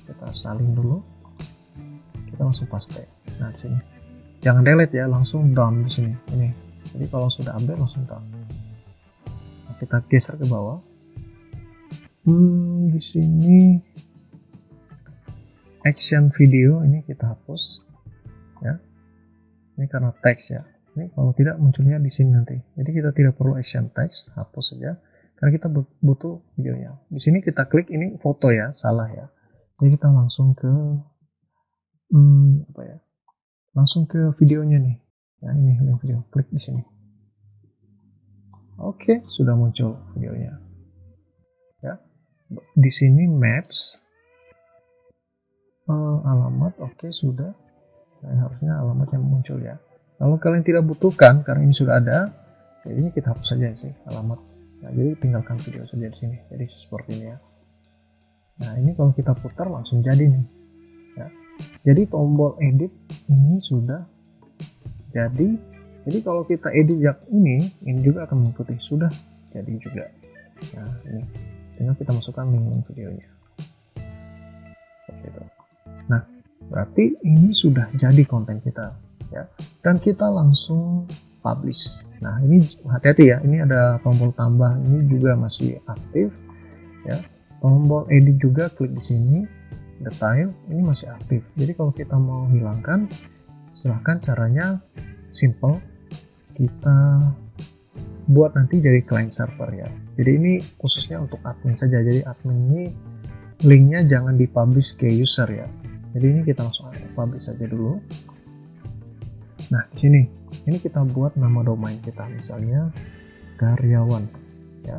Kita salin dulu. Kita langsung paste. Nah, di sini. Jangan delete ya, langsung down di sini. Ini. Jadi kalau sudah update langsung down. Nah, kita geser ke bawah. Di sini action video ini kita hapus ya. Ini karena teks ya. Ini kalau tidak munculnya di sini nanti. Jadi kita tidak perlu action text, hapus saja karena kita butuh videonya. Di sini kita klik ini foto ya, salah ya. Jadi kita langsung ke langsung ke videonya nih. Ya, ini link video. Klik di sini. Oke, sudah muncul videonya. Ya. Di sini maps, alamat, oke sudah. Nah, harusnya alamat yang muncul ya. Kalau kalian tidak butuhkan karena ini sudah ada, jadi ini kita hapus saja sih alamat. Nah, jadi tinggalkan video saja di sini. Jadi seperti ini ya. Nah, ini kalau kita putar langsung jadi nih. Ya. Jadi tombol edit ini sudah jadi. Jadi kalau kita edit yang ini juga akan mengikuti, sudah jadi juga. Nah, ini tinggal kita masukkan link videonya. Seperti itu. Nah, berarti ini sudah jadi konten kita ya. Dan kita langsung publish. Nah, ini hati-hati ya, ini ada tombol tambah, ini juga masih aktif ya. Tombol edit juga, klik di sini. Detail ini masih aktif. Jadi kalau kita mau hilangkan, silahkan, caranya simple, kita buat nanti jadi client server ya. Jadi ini khususnya untuk admin saja. Jadi admin ini linknya jangan dipublish ke user ya. Jadi ini kita langsung publish saja dulu. Nah, di sini ini kita buat nama domain kita, misalnya karyawan ya.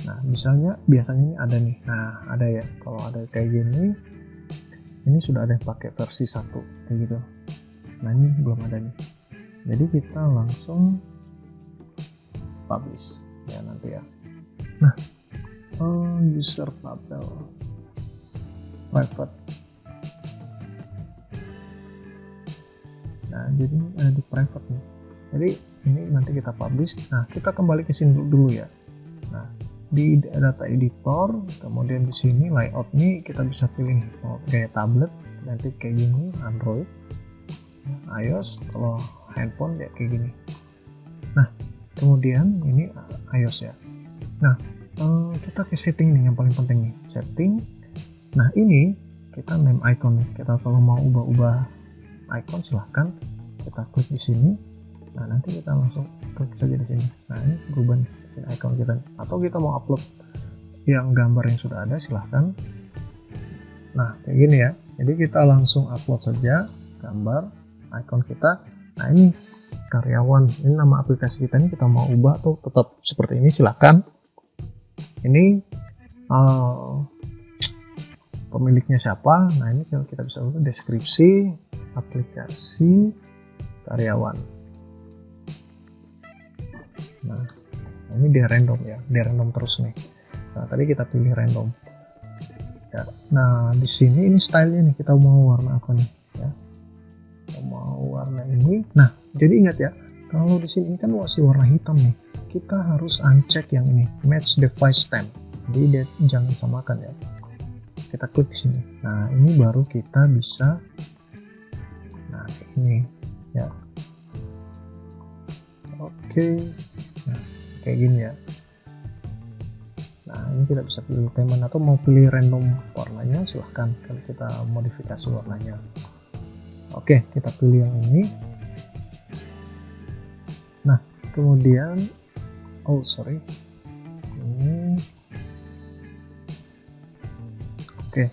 Nah, misalnya biasanya ini ada nih. Nah, ada ya. Kalau ada kayak gini, ini sudah ada yang pakai versi 1 kayak gitu. Nah, ini belum ada nih. Jadi kita langsung publish ya nanti ya. Nah, user tabel private. Nah, jadi ada di private nih. Jadi ini nanti kita publish. Nah, kita kembali ke sini dulu ya. Nah, di data editor, kemudian di sini layout nih kita bisa pilih gaya tablet, nanti kayak gini, Android, iOS, kalau handphone ya kayak gini. Nah, kemudian ini iOS ya. Nah, kita ke setting nih yang paling penting nih, setting. Nah, ini kita name icon nih. Kita kalau mau ubah-ubah icon silahkan kita klik di sini. Nah, nanti kita langsung klik saja di sini. Nah, ini berubah nih icon kita. Atau kita mau upload yang gambar yang sudah ada, silahkan. Nah, kayak gini ya. Jadi kita langsung upload saja gambar icon kita. Nah, ini karyawan. Ini nama aplikasi kita, ini kita mau ubah atau tetap seperti ini, silahkan. Ini pemiliknya siapa. Nah, ini kita bisa ubah deskripsi aplikasi karyawan. Nah, ini dia random ya, dia random terus nih. Nah, tadi kita pilih random ya. Nah, di sini ini stylenya nih, kita mau warna apa nih ya, kita mau warna ini. Nah, jadi ingat ya, kalau di sini kan masih warna hitam nih. kita harus uncheck yang ini, match device stamp. Jadi dia jangan samakan ya. Kita klik sini. Nah, ini baru kita bisa, nah ini ya. Oke. Nah, kayak gini ya. Nah, ini kita bisa pilih teman atau mau pilih random warnanya, silahkan. Kalau kita modifikasi warnanya. Oke, kita pilih yang ini. Nah, kemudian ini oke.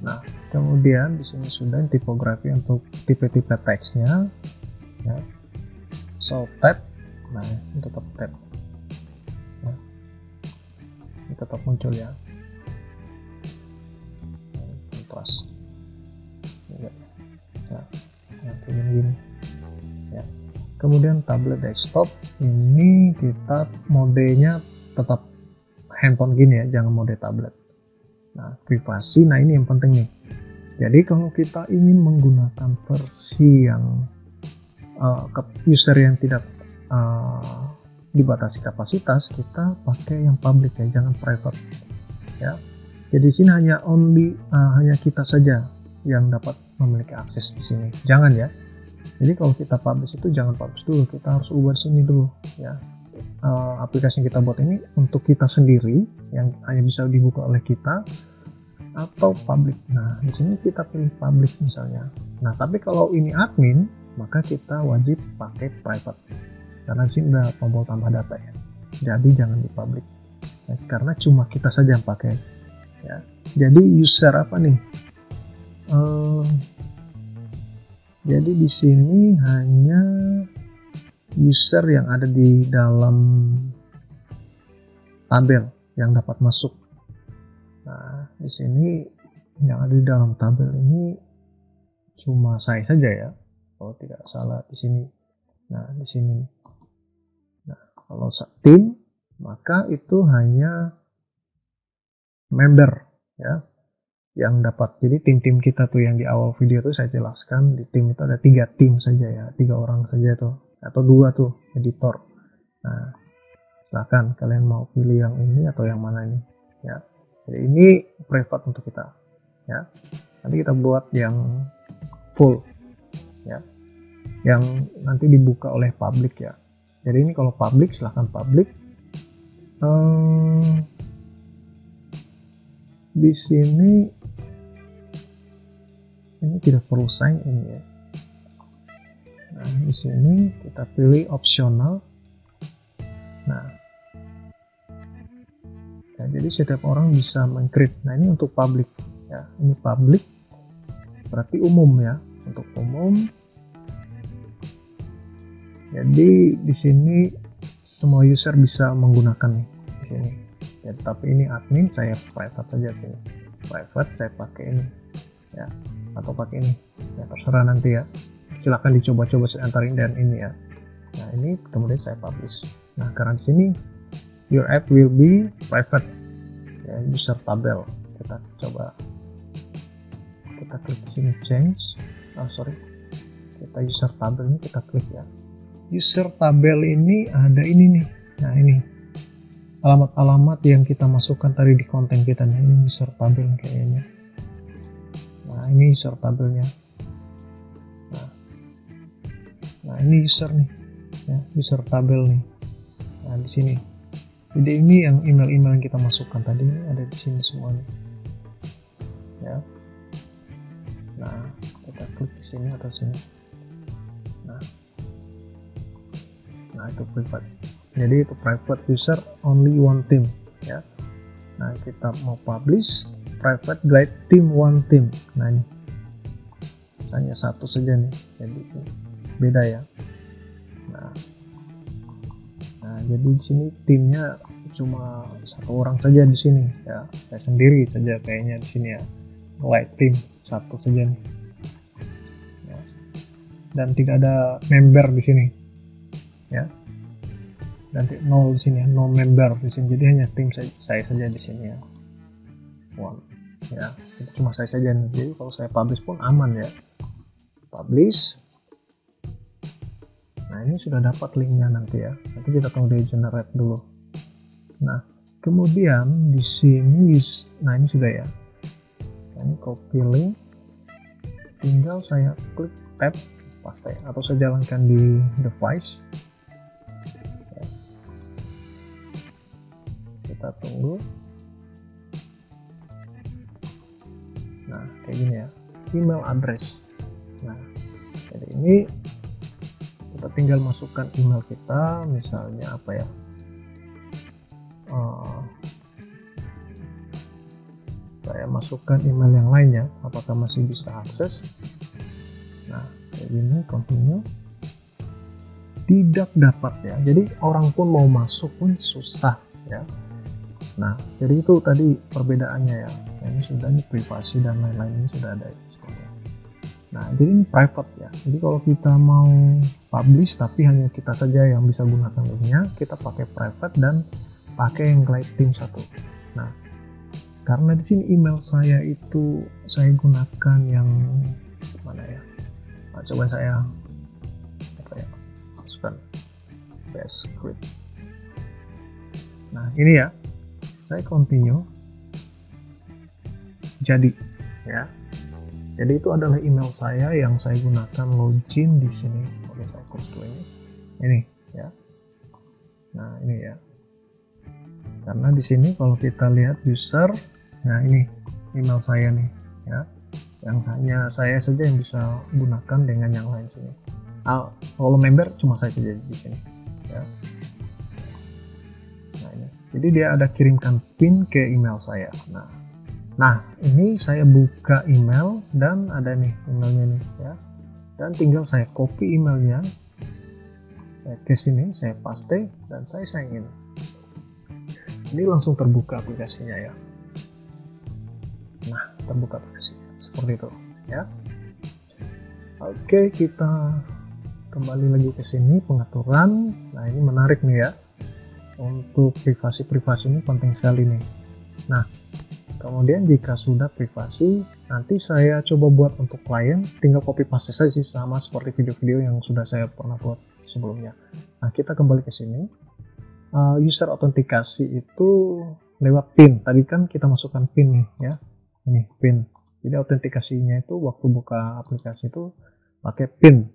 Nah, kemudian di sini sudah tipografi untuk tipe-tipe teksnya ya. So tab, nah ini tetap tab. Nah, ini tetap muncul ya. Kontras. Ya, kayak gini ya. Kemudian tablet desktop ini kita modenya tetap handphone gini ya, jangan mode tablet. Nah, privasi, nah ini yang penting nih. Jadi kalau kita ingin menggunakan versi yang user yang tidak dibatasi kapasitas, kita pakai yang public ya, jangan private ya. Jadi sini hanya hanya kita saja yang dapat memiliki akses di sini. Jangan ya. Jadi kalau kita publish itu jangan publish dulu, kita harus ubah sini dulu ya. Aplikasi yang kita buat ini untuk kita sendiri yang hanya bisa dibuka oleh kita atau public. Nah, di sini kita pilih public misalnya. Nah, tapi kalau ini admin, maka kita wajib pakai private. Karena di sini udah tombol tambah data ya. Jadi jangan di public. Ya, karena cuma kita saja yang pakai. Ya. Jadi user apa nih? Jadi di sini hanya user yang ada di dalam tabel yang dapat masuk. Nah, di sini yang ada di dalam tabel ini cuma saya saja ya, kalau tidak salah di sini. Nah, di sini. Nah, kalau tim, maka itu hanya member ya yang dapat. Jadi tim-tim kita tuh yang di awal video tuh saya jelaskan, di tim itu ada 3 tim saja ya, 3 orang saja tuh, atau 2 tuh editor. Nah, silahkan kalian mau pilih yang ini atau yang mana ini ya. Jadi ini private untuk kita ya. Nanti kita buat yang full ya, yang nanti dibuka oleh public ya. Jadi ini kalau public silahkan public. Di sini ini tidak perlu sign in ya. Nah, di sini kita pilih optional. Nah, ya, jadi setiap orang bisa meng-create. Nah, ini untuk public ya. Ini public berarti umum ya, untuk umum. Jadi di sini semua user bisa menggunakan nih di sini. Ya, tapi ini admin, saya private saja sini. Private saya pakai ini ya, atau pakai ini. Ya terserah nanti ya. Silahkan dicoba-coba antara ini dan ini ya. Nah, ini kemudian saya publish. Nah, karena di sini your app will be private ya, user tabel. Kita coba, kita klik di sini change. Kita user tabel ini kita klik ya. User tabel ini ada ini nih. Nah, ini alamat-alamat yang kita masukkan tadi di konten kita. Nah, ini user tabel kayaknya. Nah, ini user tabelnya. Nah, ini user nih ya, user tabel nih. Nah, di sini. Jadi ini yang email-email yang kita masukkan tadi ini ada di sini semua nih ya. Nah, kita klik di sini atau sini. Nah, itu private. Jadi itu private user only one team ya. Nah, kita mau publish private guide team one team. Nah, ini hanya satu saja nih, jadi beda ya. Nah, jadi di sini timnya cuma 1 orang saja di sini ya. Saya sendiri saja kayaknya di sini ya. Light team 1 saja nih. Ya. Dan tidak ada member di sini ya. Nanti 0 di sini ya, no member di sini. Jadi hanya tim saya saja di sini ya. One ya, itu cuma saya saja nih. Jadi kalau saya publish pun aman ya. Publish. Nah, ini sudah dapat linknya nanti ya. Nanti kita tunggu di generate dulu. Nah, kemudian di sini, nah ini sudah ya. Nah, ini copy link, tinggal saya klik tab paste atau saya jalankan di device. Kita tunggu. Nah, kayak gini ya, email address. Nah, jadi ini kita tinggal masukkan email kita, misalnya apa ya, saya masukkan email yang lainnya, apakah masih bisa akses. Nah, kayak gini, continue. Tidak dapat ya, jadi orang pun mau masuk pun susah ya. Nah, jadi itu tadi perbedaannya ya. Nah, ini sudah, ini privasi dan lain-lain ini sudah ada ya. Nah, jadi ini private ya. Jadi kalau kita mau publish tapi hanya kita saja yang bisa gunakan linknya, kita pakai private dan pakai yang glide theme 1. Nah, karena di sini email saya itu saya gunakan yang mana ya? Nah, coba saya apa ya? Masukkan best script. Nah, ini ya. Saya continue. Jadi ya. Jadi itu adalah email saya yang saya gunakan login di sini. Oke, saya close dulu ini. Ini ya. Nah, ini ya. Karena di sini kalau kita lihat user, nah ini email saya nih ya. Yang hanya saya saja yang bisa gunakan dengan yang lain sini. Kalau member cuma saya saja di sini ya. Nah, ini. Jadi dia ada kirimkan pin ke email saya. Nah, ini saya buka email dan ada nih emailnya nih ya. Dan tinggal saya copy emailnya ke sini, saya paste dan saya sign in. Ini langsung terbuka aplikasinya ya. Nah, terbuka aplikasinya seperti itu ya. Oke, kita kembali lagi ke sini pengaturan. Nah, ini menarik nih ya. Untuk privasi ini penting sekali nih. Nah, kemudian jika sudah privasi, nanti saya coba buat untuk klien, tinggal copy paste saja sih, sama seperti video-video yang sudah saya pernah buat sebelumnya. Nah, kita kembali ke sini. User autentikasi itu lewat PIN. Tadi kan kita masukkan PIN nih ya. Ini PIN. Jadi autentikasinya itu waktu buka aplikasi itu pakai PIN.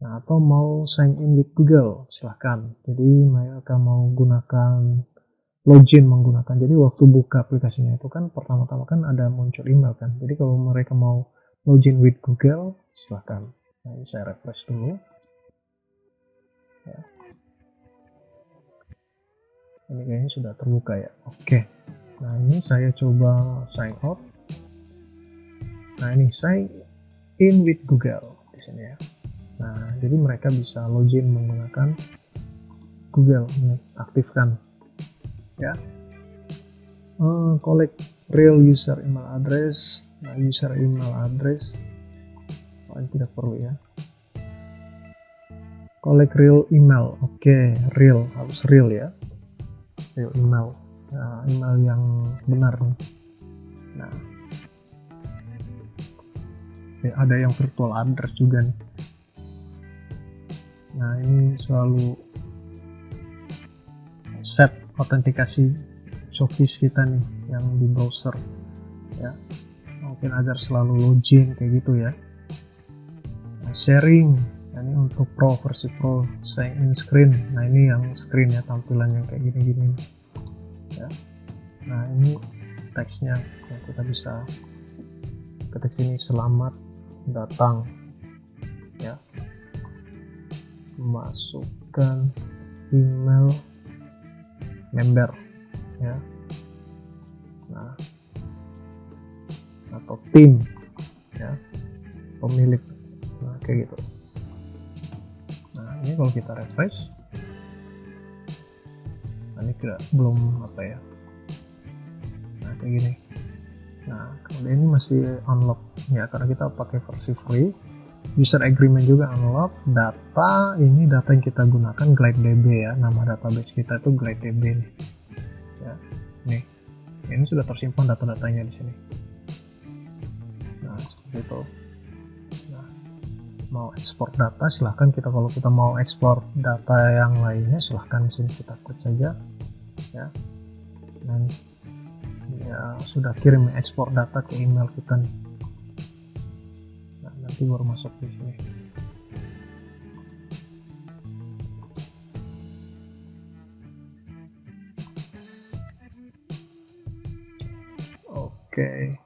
Nah, atau mau sign in with Google, silahkan. Jadi mereka mau gunakan login menggunakan, jadi waktu buka aplikasinya itu kan pertama-tama kan ada muncul email kan. Jadi kalau mereka mau login with Google, silahkan. Nah, ini saya refresh dulu ya. Ini kayaknya sudah terbuka ya. Oke, nah ini saya coba sign out. Nah, ini sign in with Google di sini ya. Nah, jadi mereka bisa login menggunakan Google. Ini aktifkan ya. Collect real user email address. Nah, user email address ini tidak perlu ya. Collect real email. Oke, real, harus real ya. Real email. Nah, email yang benar nih. Nah, ada yang virtual address juga nih. Nah, ini selalu set autentikasi showcase kita nih yang di browser ya, mungkin agar selalu login kayak gitu ya. Nah, sharing, nah, ini untuk pro, versi pro, sign in screen. Nah, ini yang screen ya, tampilan yang kayak gini-gini ya. Nah, ini teksnya ya, kita bisa ketik sini, selamat datang ya, masukkan email member ya. Nah, atau tim ya, pemilik. Nah, kayak gitu. Nah, ini kalau kita refresh, nah, ini belum apa ya. Nah, kayak gini. Nah, kemudian ini masih unlock ya, karena kita pakai versi free. User agreement juga unlock. Data, ini data yang kita gunakan GlideDB ya, nama database kita itu GlideDB nih ya. Nih, ini sudah tersimpan data-datanya di sini. Nah, seperti itu. Nah, mau ekspor data silahkan, kalau kita mau ekspor data yang lainnya silahkan di sini kita klik saja ya, dan ya sudah kirim ekspor data ke email kita nih. Nah, nanti baru masuk di sini. Oke.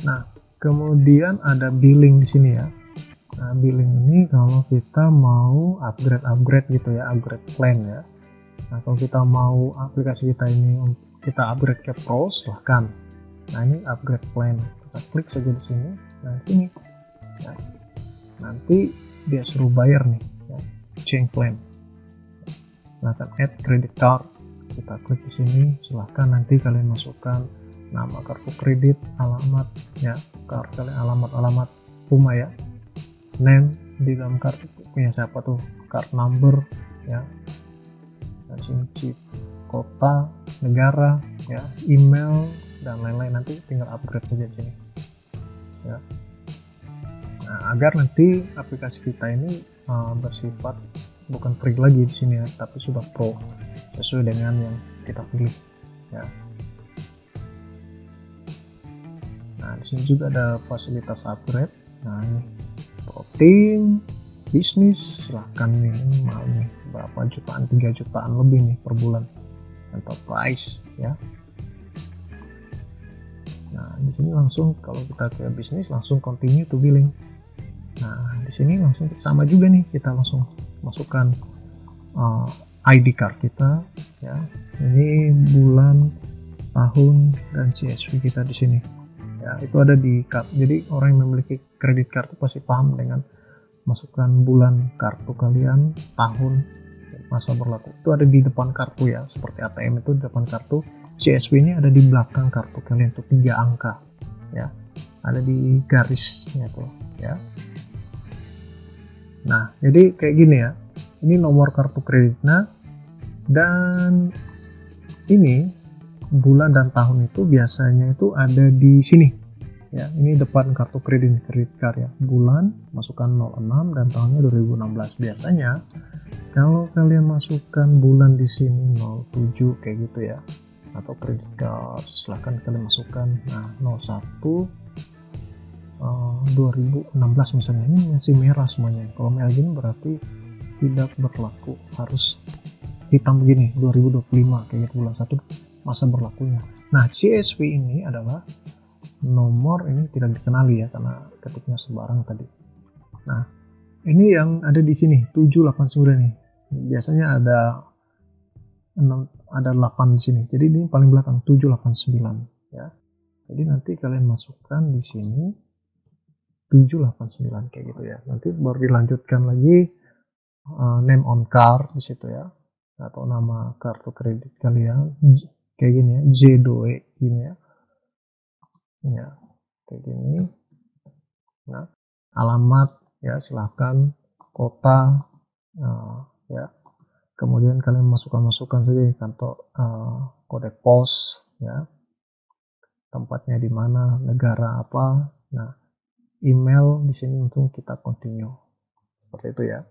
Nah, kemudian ada billing di sini ya. Nah, billing ini kalau kita mau upgrade gitu ya, upgrade plan ya. Nah, kalau kita mau aplikasi kita ini kita upgrade ke Pro, silahkan. Nah, ini upgrade plan. Kita klik saja di sini. Nah, sini. Ya. Nanti dia suruh bayar nih, ya. Change plan. Silahkan add credit card. Kita klik di sini. Silahkan nanti kalian masukkan nama kartu kredit, alamat ya, kartu kalian alamat rumah ya, name di dalam kartu punya siapa tuh, card number ya, dan sini chip, kota, negara ya, email dan lain-lain. Nanti tinggal upgrade saja di sini ya. Nah, agar nanti aplikasi kita ini bersifat bukan free lagi di sini ya, tapi sudah pro sesuai dengan yang kita pilih ya. Nah, di sini juga ada fasilitas upgrade. Nah, ini pro team, bisnis, silahkan nih, ini mahal nih, berapa jutaan, 3 jutaan lebih nih per bulan. Enterprise ya. Nah, di sini langsung kalau kita ke bisnis langsung continue to billing. Nah, di sini langsung sama juga nih, kita langsung masukkan ID card kita ya. Ini bulan, tahun, dan CSV kita di sini. Ya, itu ada di card. Jadi orang yang memiliki kredit kartu pasti paham dengan masukkan bulan kartu kalian, tahun, masa berlaku. Itu ada di depan kartu ya, seperti ATM itu di depan kartu. CSV ini ada di belakang kartu kalian tuh, 3 angka ya. Ada di garisnya tuh ya. Nah, jadi kayak gini ya. Ini nomor kartu kreditnya, dan ini bulan dan tahun itu biasanya itu ada di sini ya. Ini depan kartu kredit card ya, bulan masukkan 06 dan tahunnya 2016. Biasanya kalau kalian masukkan bulan di sini 07 kayak gitu ya, atau kredit card silahkan kalian masukkan. Nah, 01 2016 misalnya, ini masih merah semuanya. Kalau merah gini berarti tidak berlaku, harus hitam begini 2025 kayak bulan 1 masa berlakunya. Nah, CSV ini adalah nomor, ini tidak dikenali ya karena ketiknya sembarang tadi. Nah, ini yang ada di sini 789 nih. Biasanya ada 8 di sini. Jadi ini paling belakang 789 ya. Jadi nanti kalian masukkan di sini 789 kayak gitu ya. Nanti baru dilanjutkan lagi name on card di situ ya, atau nama kartu kredit kalian kayak gini ya, J2E gini ya. Ya, kayak gini. Nah, alamat ya silahkan, kota ya. Kemudian kalian masukkan saja di kantor, kode pos ya, tempatnya di mana, negara apa. Nah, email di sini untuk kita continue seperti itu ya.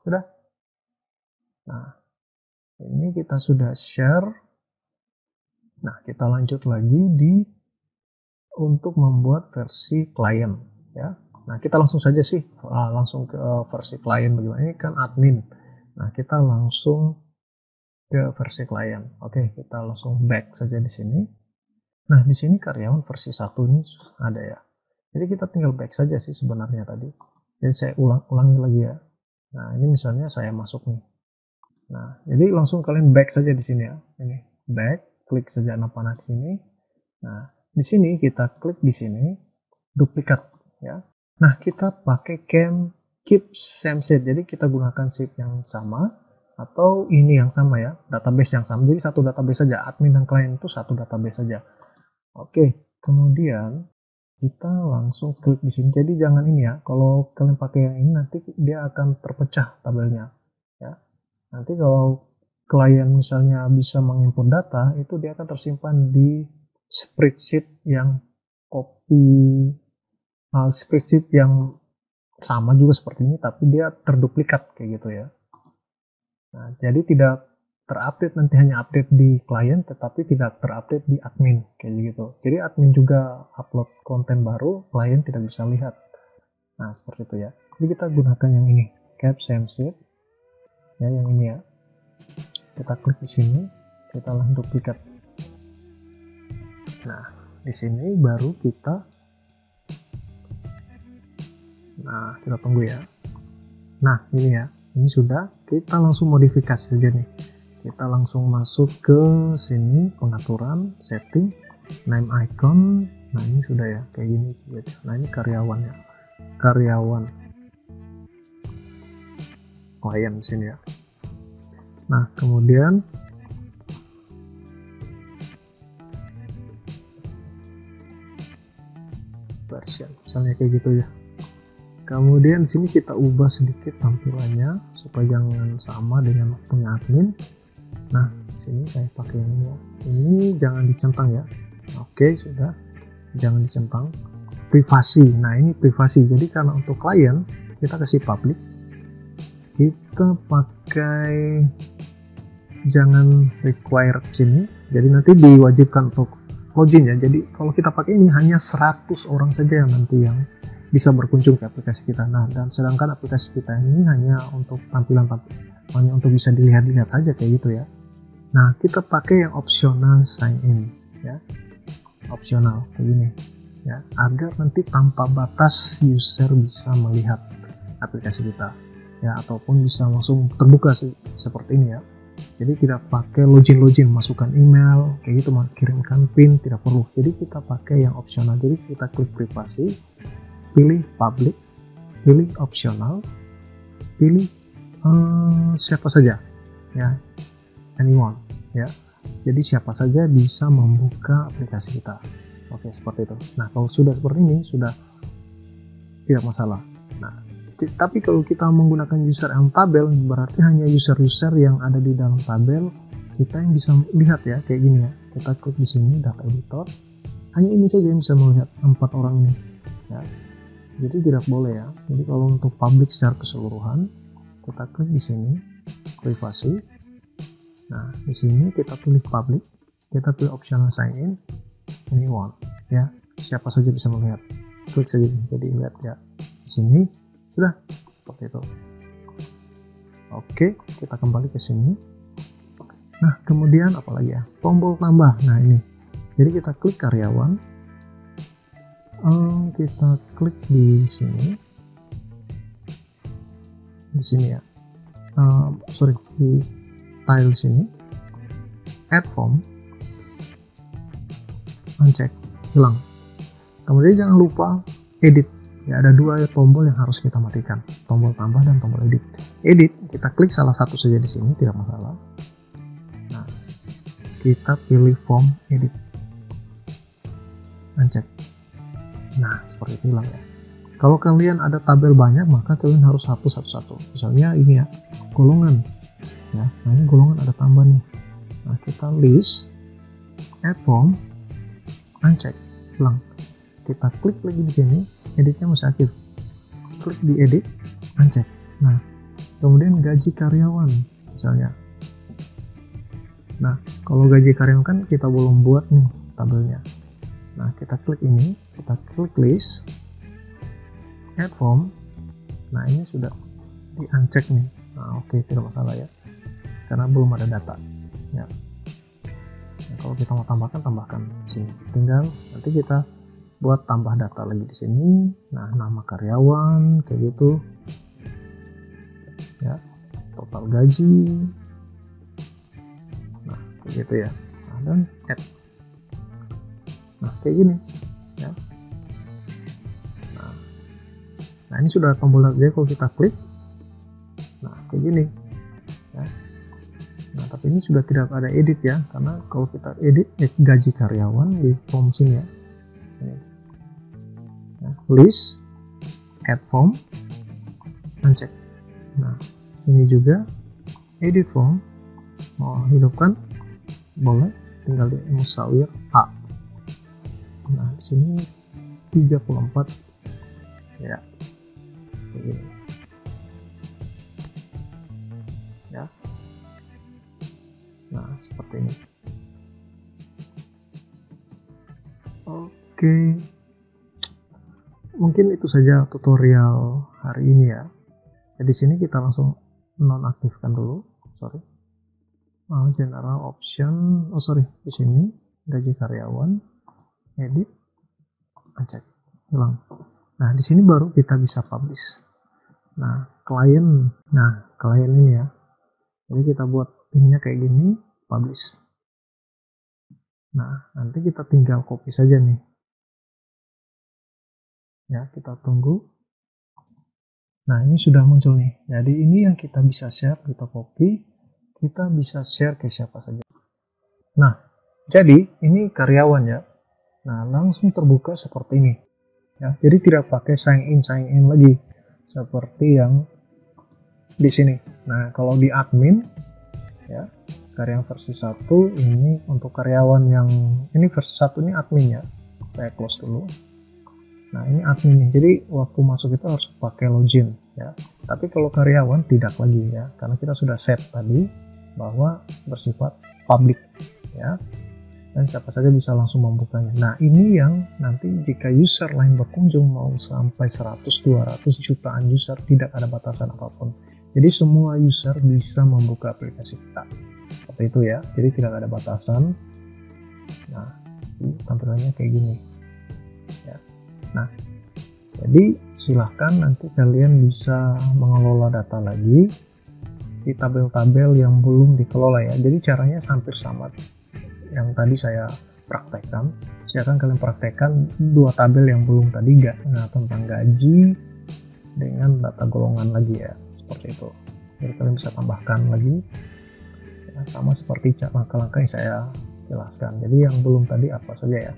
Sudah. Nah, ini kita sudah share. Nah, kita lanjut lagi untuk membuat versi klien ya. Nah, kita langsung saja sih langsung ke versi klien. Bagaimana? Ini kan admin. Nah, kita langsung ke versi klien. Oke, kita langsung back saja di sini. Nah, di sini karyawan versi 1 ini ada ya. Jadi kita tinggal back saja sih sebenarnya tadi. Jadi saya ulangi lagi ya. Nah, ini misalnya saya masuk nih. Nah, jadi langsung kalian back saja di sini ya. Ini back, klik saja panah di sini. Nah, di sini kita klik di sini duplikat ya. Nah, kita pakai keep same sheet. Jadi kita gunakan sheet yang sama atau ini yang sama ya, database yang sama. Jadi satu database saja, admin dan klien itu satu database saja. Oke, kemudian kita langsung klik di sini. Jadi jangan ini ya. Kalau kalian pakai yang ini nanti dia akan terpecah tabelnya ya. Nanti kalau klien misalnya bisa menginput data, itu dia akan tersimpan di spreadsheet yang spreadsheet yang sama juga seperti ini, tapi dia terduplikat kayak gitu ya. Nah, jadi tidak terupdate, nanti hanya update di klien, tetapi tidak terupdate di admin kayak gitu. Jadi admin juga upload konten baru, klien tidak bisa lihat. Nah, seperti itu ya. Jadi kita gunakan yang ini, cap same sheet, ya, yang ini ya. Kita klik di sini, kita langsung duplikat. Nah, di sini baru kita, nah kita tunggu ya. Nah, ini ya, ini sudah, kita langsung modifikasi saja nih. Kita langsung masuk ke sini, pengaturan, setting, name icon. Nah, ini sudah ya, kayak gini. Nah, ini karyawannya, karyawan, klien di sini ya. Nah, kemudian version, misalnya kayak gitu ya. Kemudian sini kita ubah sedikit tampilannya supaya jangan sama dengan punya admin. Nah, sini saya pakai ini ya. Ini jangan dicentang ya. Oke, sudah. Jangan dicentang. Privasi. Nah, ini privasi. Jadi karena untuk klien kita kasih public. Kita pakai jangan required sini. Jadi nanti diwajibkan untuk login ya. Jadi kalau kita pakai ini hanya 100 orang saja yang nanti yang bisa berkunjung ke aplikasi kita. Nah, dan sedangkan aplikasi kita ini hanya untuk tampilan, hanya untuk bisa dilihat-lihat saja kayak gitu ya. Nah, kita pakai yang optional sign in ya. Optional kayak gini ya, agar nanti tanpa batas user bisa melihat aplikasi kita ya, ataupun bisa langsung terbuka seperti ini ya. Jadi tidak pakai login, masukkan email kayak gitu, kirimkan pin, tidak perlu. Jadi kita pakai yang optional. Jadi kita klik privasi, pilih public, pilih optional, pilih siapa saja ya, anyone ya. Jadi siapa saja bisa membuka aplikasi kita. Oke, seperti itu. Nah, kalau sudah seperti ini sudah tidak masalah. Nah, tapi kalau kita menggunakan user yang tabel, berarti hanya user-user yang ada di dalam tabel kita yang bisa lihat ya, kayak gini ya. Kita klik di sini data editor, hanya ini saja yang bisa melihat 4 orang ini ya. Jadi tidak boleh ya. Jadi kalau untuk public secara keseluruhan, kita klik di sini privasi. Nah, di sini kita pilih public, kita pilih optional sign in, anyone ya, siapa saja bisa melihat. Klik saja jadi lihat ya. Di sini sudah seperti itu. Oke, kita kembali ke sini. Nah, kemudian apalagi ya? Tombol tambah. Nah, ini. Jadi kita klik karyawan. Kita klik di sini ya, di tile sini, add form, uncheck, hilang. Kemudian jangan lupa edit ya, ada 2 tombol yang harus kita matikan, tombol tambah dan tombol edit. Edit kita klik salah satu saja di sini, tidak masalah. Nah, kita pilih form edit, uncheck. Nah, seperti itu, hilang ya. Kalau kalian ada tabel banyak, maka kalian harus hapus satu-satu. Misalnya ini ya, golongan ya. Nah, ini golongan ada tambah nih. Nah, kita list, add form, uncheck, hilang. Kita klik lagi di sini, editnya masih aktif. Klik di edit, uncheck. Nah, kemudian gaji karyawan misalnya. Nah, kalau gaji karyawan kan kita belum buat nih tabelnya. Nah, kita klik ini, kita klik list, add form. Nah, ini sudah di uncheck nih. Nah, oke, tidak masalah ya, karena belum ada data ya. Nah, kalau kita mau tambahkan di sini, tinggal nanti kita buat tambah data lagi di sini. Nah, nama karyawan kayak gitu ya, total gaji, nah kayak gitu ya. Nah, dan add. Nah, kayak gini ya. Nah, ini sudah tombol data. Kalau kita klik, nah kayak gini ya. Nah, tapi ini sudah tidak ada edit ya, karena kalau kita edit gaji karyawan di form sini ya. Nah, list, add form, uncheck. Nah, ini juga edit form, mau hidupkan boleh, tinggal di musawir A. Nah, di sini 34 ya. begini ya. Nah, seperti ini. Oke, mungkin itu saja tutorial hari ini ya. Di sini kita langsung nonaktifkan dulu, sorry. General option, di sini gaji karyawan, edit, cek, hilang. Nah, di sini baru kita bisa publish. Nah, klien ini ya. Jadi kita buat pinnya kayak gini, publish. Nah, nanti kita tinggal copy saja nih. Ya, kita tunggu. Nah, ini sudah muncul nih. Jadi ini yang kita bisa share, kita copy, kita bisa share ke siapa saja. Nah, jadi ini karyawan ya. Nah, langsung terbuka seperti ini. Ya, jadi tidak pakai sign in lagi seperti yang di sini. Nah, kalau di admin ya, karyawan versi 1 ini untuk karyawan yang ini versi 1 ini adminnya. Saya close dulu. Nah, ini admin nih. Jadi waktu masuk itu harus pakai login ya. Tapi kalau karyawan tidak lagi ya, karena kita sudah set tadi bahwa bersifat public ya. Dan siapa saja bisa langsung membukanya. Nah, ini yang nanti jika user lain berkunjung mau sampai 100, 200 jutaan user, tidak ada batasan apapun. Jadi semua user bisa membuka aplikasi kita. Seperti itu ya. Jadi tidak ada batasan. Nah, tampilannya kayak gini. Ya. Nah, jadi silahkan nanti kalian bisa mengelola data lagi di tabel-tabel yang belum dikelola ya. Jadi caranya hampir sama yang tadi saya praktekkan. Silakan kalian praktekkan dua tabel yang belum tadi tentang gaji dengan data golongan lagi ya, seperti itu. Jadi kalian bisa tambahkan lagi ya, sama seperti langkah-langkah yang saya jelaskan. Jadi yang belum tadi apa saja ya,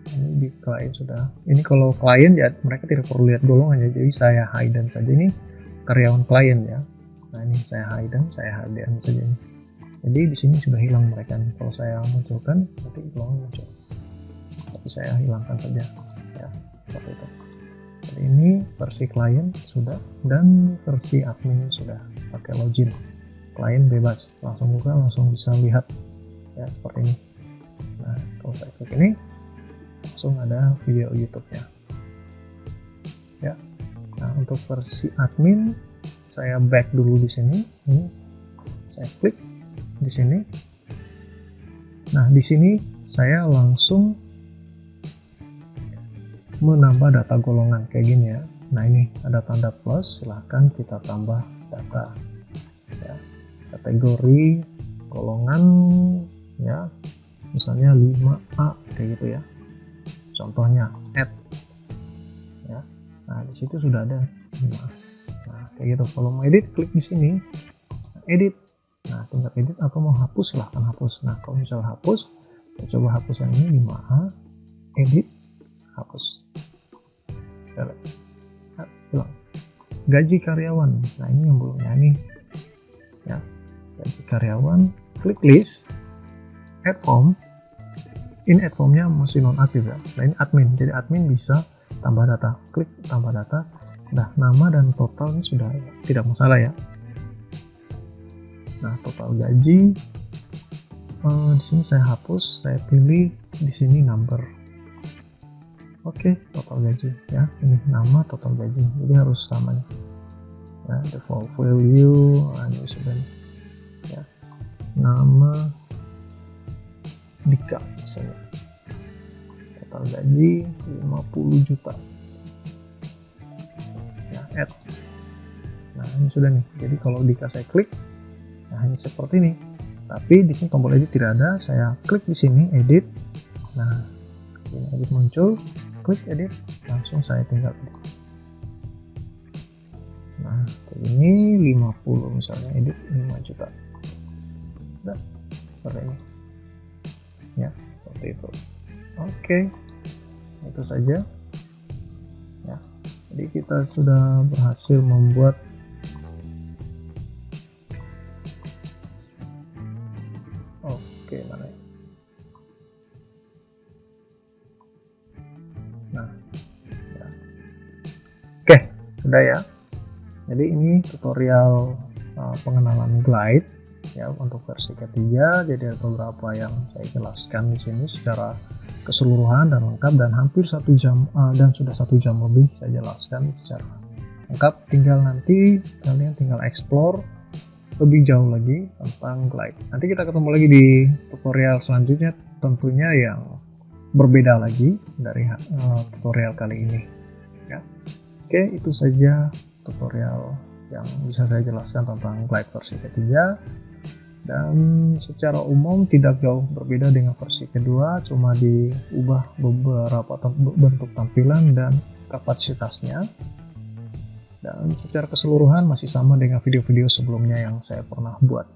ini di klien sudah. Ini kalau klien ya mereka tidak perlu lihat golongannya, jadi saya hidden saja. Ini karyawan klien ya. Nah, ini saya hidden saja ini. Jadi di sini sudah hilang mereka nih. Kalau saya munculkan nanti golongan muncul, tapi saya hilangkan saja ya, seperti itu. Jadi ini versi klien sudah, dan versi admin sudah pakai login. Klien bebas langsung buka, langsung bisa lihat ya, seperti ini. Nah, kalau saya klik ini langsung ada video YouTube-nya ya. Nah, untuk versi admin saya back dulu di sini. Ini saya klik di sini. Nah, di sini saya langsung menambah data golongan kayak gini ya. Nah, ini ada tanda plus, silahkan kita tambah data ya. Kategori golongan ya, misalnya 5A kayak gitu ya. Contohnya add ya. Nah, di situ sudah ada 5. Nah, kayak gitu. Kalau mau edit, klik di sini, edit. Nah, tinggal edit atau mau hapus, silahkan hapus. Nah, kalau misalnya hapus, kita coba hapus yang ini 5A, edit, hapus. Hilang. Gaji karyawan. Nah, ini yang belum ya, ini ya. Gaji karyawan, klik list, add form. Ini add formnya masih nonaktif ya. Nah, ini admin. Jadi admin bisa tambah data. Klik tambah data. Nah, nama dan total ini sudah tidak masalah ya. Nah, total gaji di sini saya hapus, saya pilih di sini number. Oke, total gaji ya. Ini nama, total gaji. Jadi harus sama nih. Ya, default value ini sudah ya. Nama Dika misalnya. Total gaji 50 juta. Ya, add. Nah, ini sudah nih. Jadi kalau Dika saya klik, nah, hanya seperti ini. Tapi di sini tombol edit tidak ada. Saya klik di sini edit. Nah, ini edit muncul. Klik edit, langsung saya tinggal edit. Nah, ini 50 misalnya, edit 5 juta. Nah, seperti ini. Ya, seperti itu. Oke, itu saja. Ya, jadi kita sudah berhasil membuat mana ya? Nah, ya. Oke, sudah ya. Jadi ini tutorial pengenalan Glide ya untuk versi ketiga. Jadi ada beberapa yang saya jelaskan di sini secara keseluruhan dan lengkap, dan hampir 1 jam dan sudah 1 jam lebih saya jelaskan secara lengkap. Tinggal nanti kalian tinggal explore lebih jauh lagi tentang Glide. Nanti kita ketemu lagi di tutorial selanjutnya, tentunya yang berbeda lagi dari tutorial kali ini ya. Oke, itu saja tutorial yang bisa saya jelaskan tentang Glide versi ketiga, dan secara umum tidak jauh berbeda dengan versi kedua, cuma diubah beberapa bentuk tampilan dan kapasitasnya, dan secara keseluruhan masih sama dengan video-video sebelumnya yang saya pernah buat.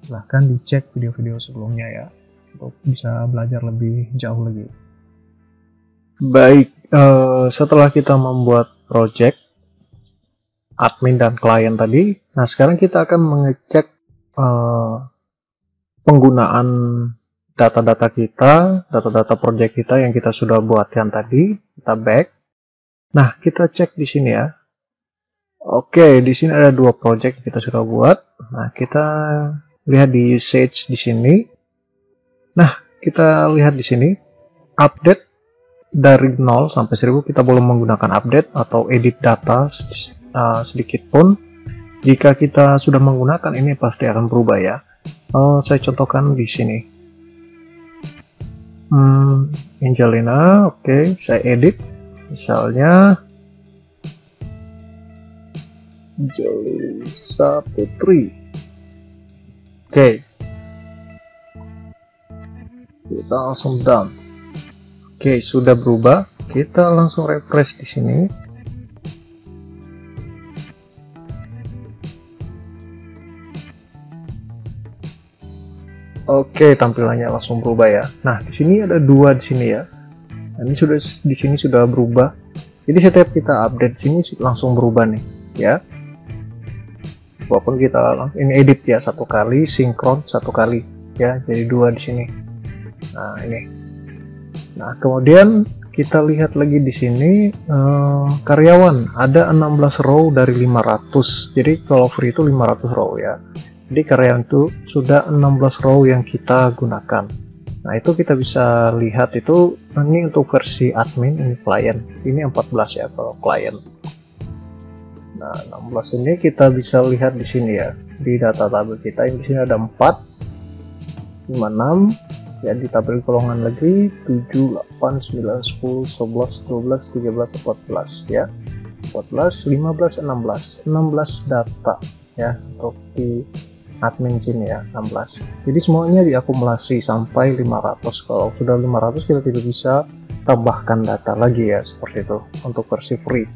Silahkan dicek video-video sebelumnya ya untuk bisa belajar lebih jauh lagi. Baik, setelah kita membuat project admin dan klien tadi, nah sekarang kita akan mengecek penggunaan data-data kita, data-data project kita yang kita sudah buatkan tadi. Kita back. Nah, kita cek di sini ya. Oke, di sini ada 2 project kita sudah buat. Nah, kita lihat di Sage di sini. Nah, kita lihat di sini update dari 0 sampai 1000 kita belum menggunakan update atau edit data sedikit pun. Jika kita sudah menggunakan, ini pasti akan berubah ya. Saya contohkan di sini. Angelina, oke, saya edit. Misalnya Jelisa Putri. Oke, kita langsung done. Oke, sudah berubah. Kita langsung refresh di sini. Oke, tampilannya langsung berubah ya. Nah, di sini ada 2 di sini ya. Nah, ini sudah di sini sudah berubah. Jadi setiap kita update di sini langsung berubah nih, ya. Walaupun kita ini edit ya 1 kali, sinkron 1 kali, ya. Jadi 2 di sini. Nah, ini. Nah, kemudian kita lihat lagi di sini karyawan ada 16 row dari 500. Jadi kalau free itu 500 row ya. Jadi karyawan itu sudah 16 row yang kita gunakan. Nah, itu kita bisa lihat itu ini untuk versi admin, ini klien. Ini 14 ya kalau klien. Nah, 16 ini kita bisa lihat di sini ya. Di data tabel kita di sini ada 4, 5, 6. Ya, di tabel golongan lagi 7, 8, 9, 10, 11, 12, 13, 14 ya. 14, 15, 16. 16 data ya untuk di admin sini ya, 16. Jadi semuanya diakumulasi sampai 500. Kalau sudah 500 kita tidak bisa tambahkan data lagi ya, seperti itu untuk versi free.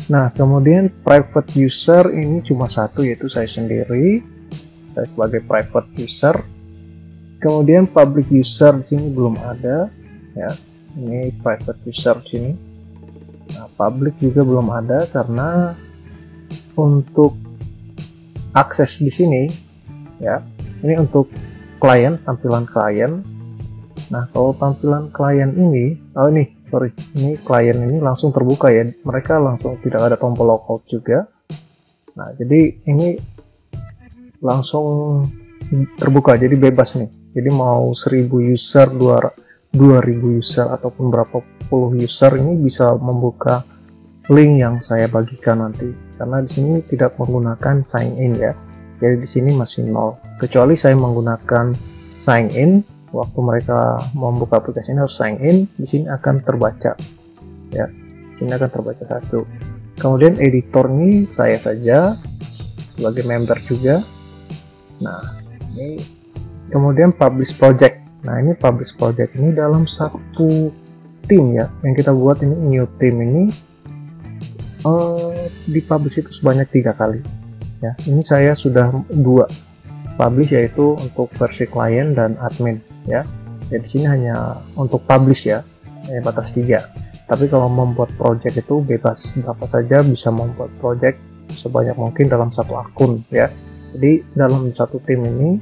Nah, kemudian private user ini cuma 1, yaitu saya sendiri. Saya sebagai private user. Kemudian public user di sini belum ada ya. Ini private user di sini. Nah, public juga belum ada karena untuk akses di sini ya, ini untuk klien, tampilan klien. Nah, kalau tampilan klien ini, ini klien ini langsung terbuka ya, mereka langsung tidak ada tombol logout juga. Nah, jadi ini langsung terbuka, jadi bebas nih. Jadi mau 1000 user, 2000 user ataupun berapa puluh user ini bisa membuka link yang saya bagikan nanti. Karena di sini tidak menggunakan sign in ya. Jadi di sini masih 0, kecuali saya menggunakan sign in. Waktu mereka membuka aplikasi ini harus sign in, di sini akan terbaca ya. Di sini akan terbaca 1. Kemudian editor ini saya saja sebagai member juga. Nah, ini kemudian publish project. Nah, ini publish project ini dalam satu tim ya, yang kita buat ini new team ini dipublish itu sebanyak 3 kali. Ya, ini saya sudah 2 publish, yaitu untuk versi klien dan admin ya. Jadi sini hanya untuk publish ya, batas 3. Tapi kalau membuat project itu bebas, berapa saja bisa membuat project sebanyak mungkin dalam satu akun ya. Jadi dalam satu tim ini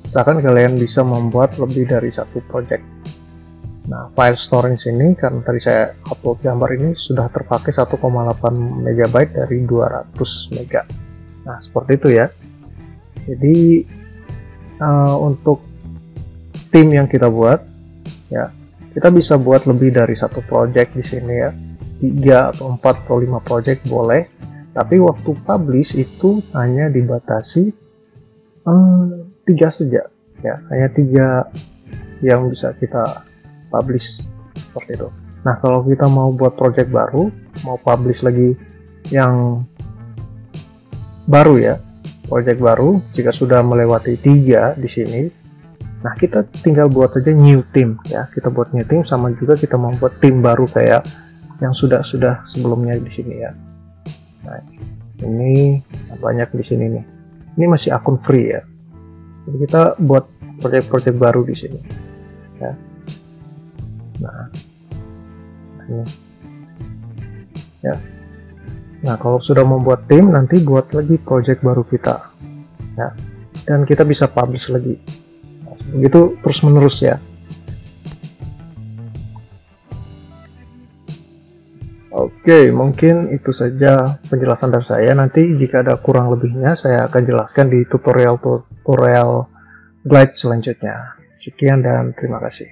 misalkan kalian bisa membuat lebih dari 1 project. Nah, file storage ini karena tadi saya upload gambar ini sudah terpakai 1,8 MB dari 200 MB. Nah, seperti itu ya. Jadi untuk tim yang kita buat ya, kita bisa buat lebih dari satu project di sini ya. 3 atau 4 atau 5 project boleh. Tapi waktu publish itu hanya dibatasi 3 saja ya, hanya 3 yang bisa kita publish seperti itu. Nah, kalau kita mau buat project baru, mau publish lagi yang baru ya, project baru, jika sudah melewati 3 di sini, nah kita tinggal buat aja new team ya, kita buat new team, sama juga kita mau buat tim baru kayak yang sudah sebelumnya di sini ya. Nah, ini banyak di sini nih. Ini masih akun free ya. Jadi kita buat project-project baru di sini ya. Nah, ini ya. Nah, kalau sudah membuat tim, nanti buat lagi project baru kita ya, dan kita bisa publish lagi. Nah, begitu terus menerus ya. Oke, mungkin itu saja penjelasan dari saya. Nanti jika ada kurang lebihnya, saya akan jelaskan di tutorial guide selanjutnya. Sekian dan terima kasih.